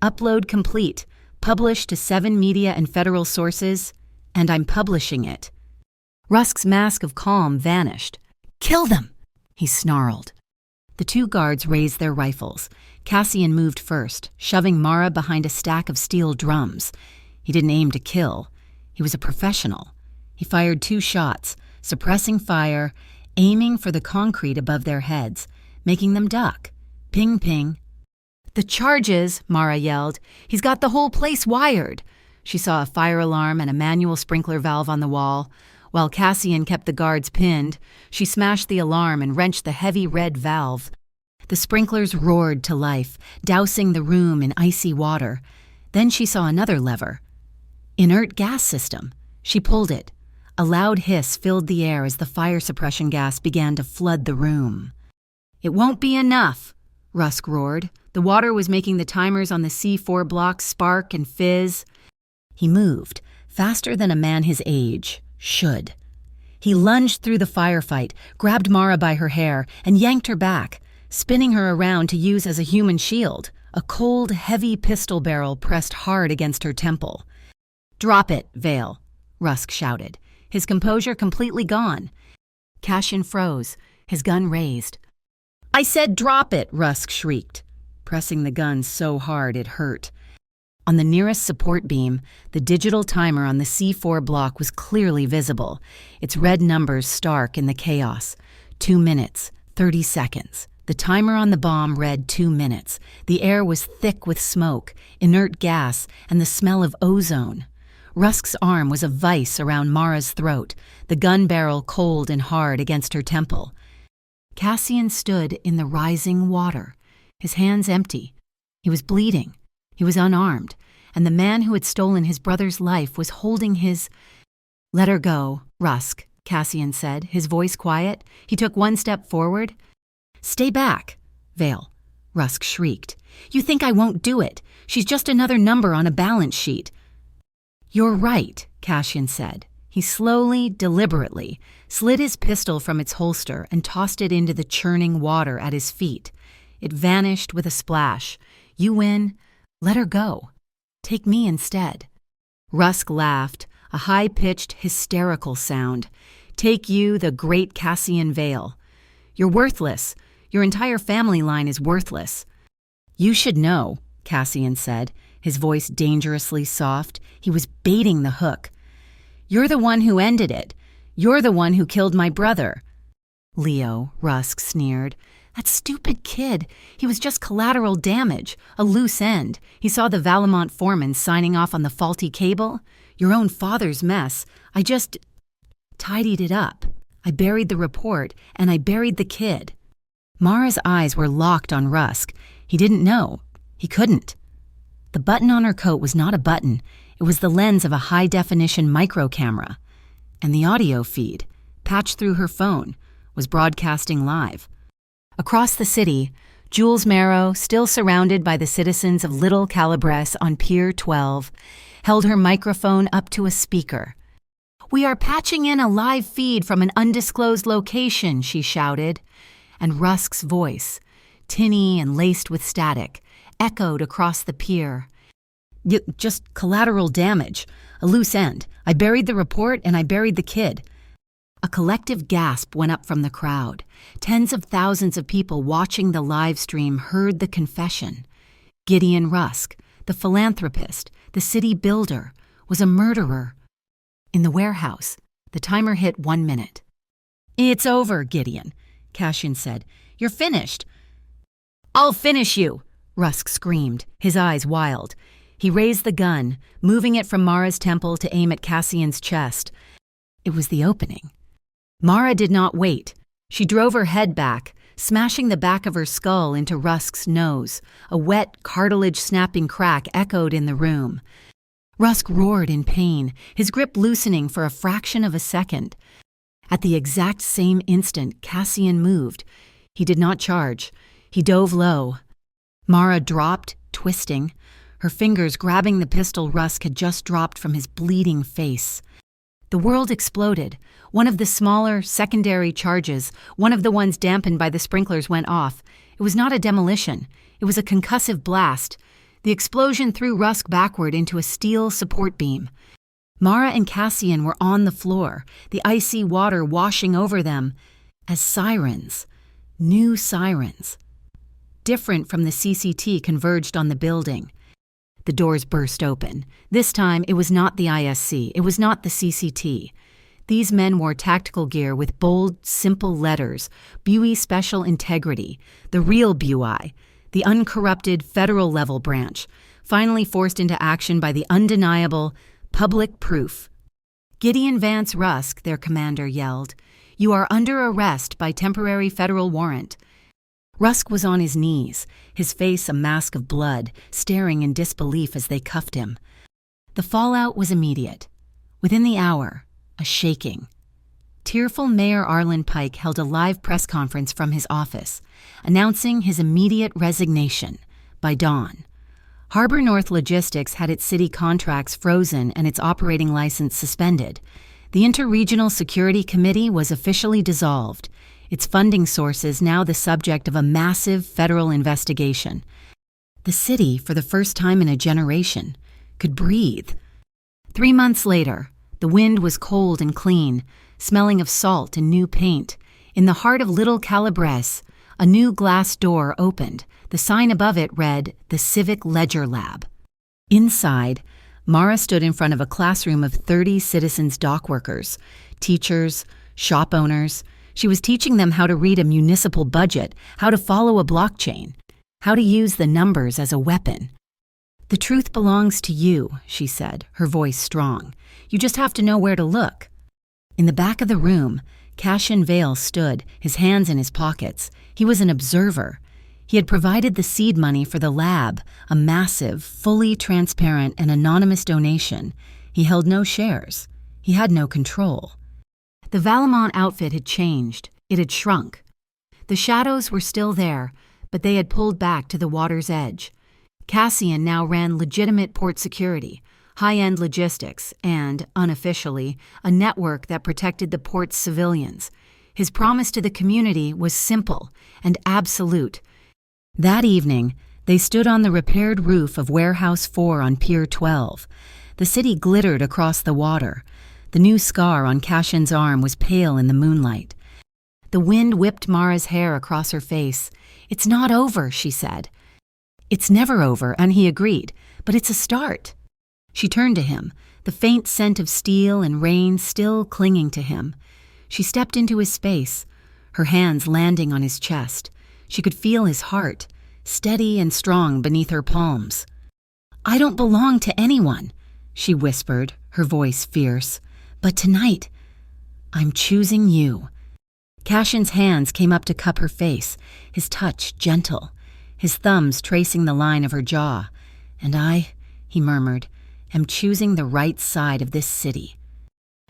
"Upload complete. Published to 7 media and federal sources, and I'm publishing it." Rusk's mask of calm vanished. "Kill them!" he snarled. The 2 guards raised their rifles. Cassian moved first, shoving Mara behind a stack of steel drums. He didn't aim to kill. He was a professional. He fired 2 shots, suppressing fire, aiming for the concrete above their heads, making them duck. Ping, ping. "The charges!" Mara yelled. "He's got the whole place wired." She saw a fire alarm and a manual sprinkler valve on the wall. While Cassian kept the guards pinned, she smashed the alarm and wrenched the heavy red valve. The sprinklers roared to life, dousing the room in icy water. Then she saw another lever. Inert gas system. She pulled it. A loud hiss filled the air as the fire suppression gas began to flood the room. "It won't be enough," Rusk roared. The water was making the timers on the C4 block spark and fizz. He moved, faster than a man his age should. He lunged through the firefight, grabbed Mara by her hair, and yanked her back, spinning her around to use as a human shield. A cold, heavy pistol barrel pressed hard against her temple. "Drop it, Vale," Rusk shouted, his composure completely gone. Cassian froze, his gun raised. "I said drop it," Rusk shrieked, pressing the gun so hard it hurt. On the nearest support beam, the digital timer on the C4 block was clearly visible, its red numbers stark in the chaos. 2 minutes, 30 seconds. The timer on the bomb read 2 minutes. The air was thick with smoke, inert gas, and the smell of ozone. Rusk's arm was a vice around Mara's throat, the gun barrel cold and hard against her temple. Cassian stood in the rising water, his hands empty. He was bleeding. He was unarmed, and the man who had stolen his brother's life was holding his... "Let her go, Rusk," Cassian said, his voice quiet. He took 1 step forward. "Stay back, Vale," Rusk shrieked. "You think I won't do it? She's just another number on a balance sheet." "You're right," Cassian said. He slowly, deliberately, slid his pistol from its holster and tossed it into the churning water at his feet. It vanished with a splash. "You win. Let her go. Take me instead." Rusk laughed, a high-pitched, hysterical sound. "Take you, the great Cassian Vale. You're worthless. Your entire family line is worthless." "You should know," Cassian said, his voice dangerously soft. He was baiting the hook. "You're the one who ended it. You're the one who killed my brother." "Leo," Rusk sneered, That stupid kid. He was just collateral damage, a loose end. He saw the Valemont foreman signing off on the faulty cable. Your own father's mess. I just tidied it up. I buried the report, and I buried the kid. Mara's eyes were locked on Rusk. He didn't know. He couldn't. The button on her coat was not a button. It was the lens of a high-definition micro camera. And the audio feed, patched through her phone, was broadcasting live. Across the city, Jules Marrow, still surrounded by the citizens of Little Calabrese on Pier 12, held her microphone up to a speaker. "We are patching in a live feed from an undisclosed location," she shouted. And Rusk's voice, tinny and laced with static, echoed across the pier. "Just collateral damage, a loose end. I buried the report and I buried the kid." A collective gasp went up from the crowd. Tens of thousands of people watching the live stream heard the confession. Gideon Rusk, the philanthropist, the city builder, was a murderer. In the warehouse, the timer hit 1 minute. "It's over, Gideon," Cashin said. "You're finished." "I'll finish you," Rusk screamed, his eyes wild. He raised the gun, moving it from Mara's temple to aim at Cassian's chest. It was the opening. Mara did not wait. She drove her head back, smashing the back of her skull into Rusk's nose. A wet, cartilage-snapping crack echoed in the room. Rusk roared in pain, his grip loosening for a fraction of a second. At the exact same instant, Cassian moved. He did not charge. He dove low. Mara dropped, twisting, her fingers grabbing the pistol Rusk had just dropped from his bleeding face. The world exploded. One of the smaller, secondary charges, one of the ones dampened by the sprinklers, went off. It was not a demolition. It was a concussive blast. The explosion threw Rusk backward into a steel support beam. Mara and Cassian were on the floor, the icy water washing over them, as sirens, new sirens. Different from the CCT converged on the building. The doors burst open. This time, it was not the ISC. It was not the CCT. These men wore tactical gear with bold, simple letters, BUI Special Integrity, the real BUI, the uncorrupted federal-level branch, finally forced into action by the undeniable public proof. "Gideon Vance Rusk," their commander yelled, "you are under arrest by temporary federal warrant." Rusk was on his knees, his face a mask of blood, staring in disbelief as they cuffed him. The fallout was immediate. Within the hour, a shaking. Tearful Mayor Arlen Pike held a live press conference from his office, announcing his immediate resignation by dawn. Harbor North Logistics had its city contracts frozen and its operating license suspended. The Interregional Security Committee was officially dissolved, its funding sources now the subject of a massive federal investigation. The city, for the first time in a generation, could breathe. 3 months later, the wind was cold and clean, smelling of salt and new paint. In the heart of Little Calabrese, a new glass door opened. The sign above it read, "The Civic Ledger Lab." Inside, Mara stood in front of a classroom of 30 citizens dock workers, teachers, shop owners. She was teaching them how to read a municipal budget, how to follow a blockchain, how to use the numbers as a weapon. "The truth belongs to you," she said, her voice strong. "You just have to know where to look." In the back of the room, Cassian Vale stood, his hands in his pockets. He was an observer. He had provided the seed money for the lab, a massive, fully transparent and anonymous donation. He held no shares. He had no control. The Valemont outfit had changed. It had shrunk. The shadows were still there, but they had pulled back to the water's edge. Cassian now ran legitimate port security, high-end logistics, and, unofficially, a network that protected the port's civilians. His promise to the community was simple and absolute. That evening, they stood on the repaired roof of Warehouse 4 on Pier 12. The city glittered across the water. The new scar on Cassian's arm was pale in the moonlight. The wind whipped Mara's hair across her face. "It's not over," she said. "It's never over," and he agreed, "but it's a start." She turned to him, the faint scent of steel and rain still clinging to him. She stepped into his space, her hands landing on his chest. She could feel his heart, steady and strong beneath her palms. "I don't belong to anyone," she whispered, her voice fierce. "But tonight, I'm choosing you." Cashin's hands came up to cup her face, his touch gentle, his thumbs tracing the line of her jaw. "And I," he murmured, "am choosing the right side of this city."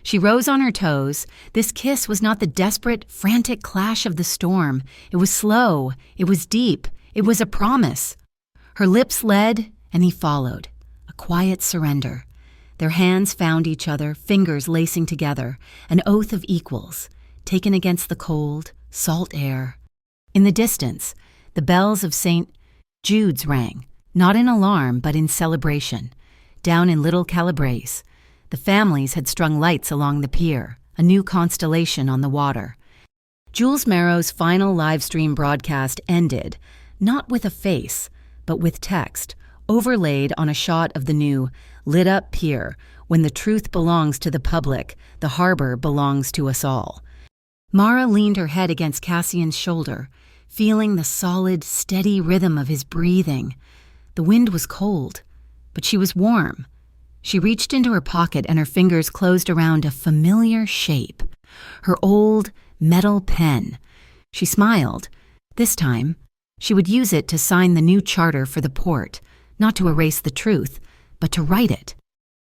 She rose on her toes. This kiss was not the desperate, frantic clash of the storm. It was slow. It was deep. It was a promise. Her lips led, and he followed. A quiet surrender. Their hands found each other, fingers lacing together, an oath of equals, taken against the cold, salt air. In the distance, the bells of St. Jude's rang, not in alarm but in celebration. Down in Little Calabrese, the families had strung lights along the pier, a new constellation on the water. Jules Marrow's final live stream broadcast ended, not with a face, but with text, overlaid on a shot of the new, lit-up pier. "When the truth belongs to the public, the harbor belongs to us all." Mara leaned her head against Cassian's shoulder, feeling the solid, steady rhythm of his breathing. The wind was cold, but she was warm. She reached into her pocket and her fingers closed around a familiar shape, her old metal pen. She smiled. This time, she would use it to sign the new charter for the port, not to erase the truth, but to write it.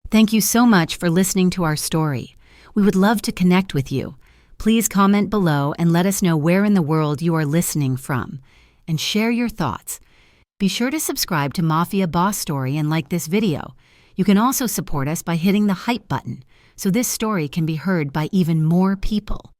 Thank you so much for listening to our story. We would love to connect with you. Please comment below and let us know where in the world you are listening from, and share your thoughts. Be sure to subscribe to Mafia Boss Story and like this video. You can also support us by hitting the hype button, so this story can be heard by even more people.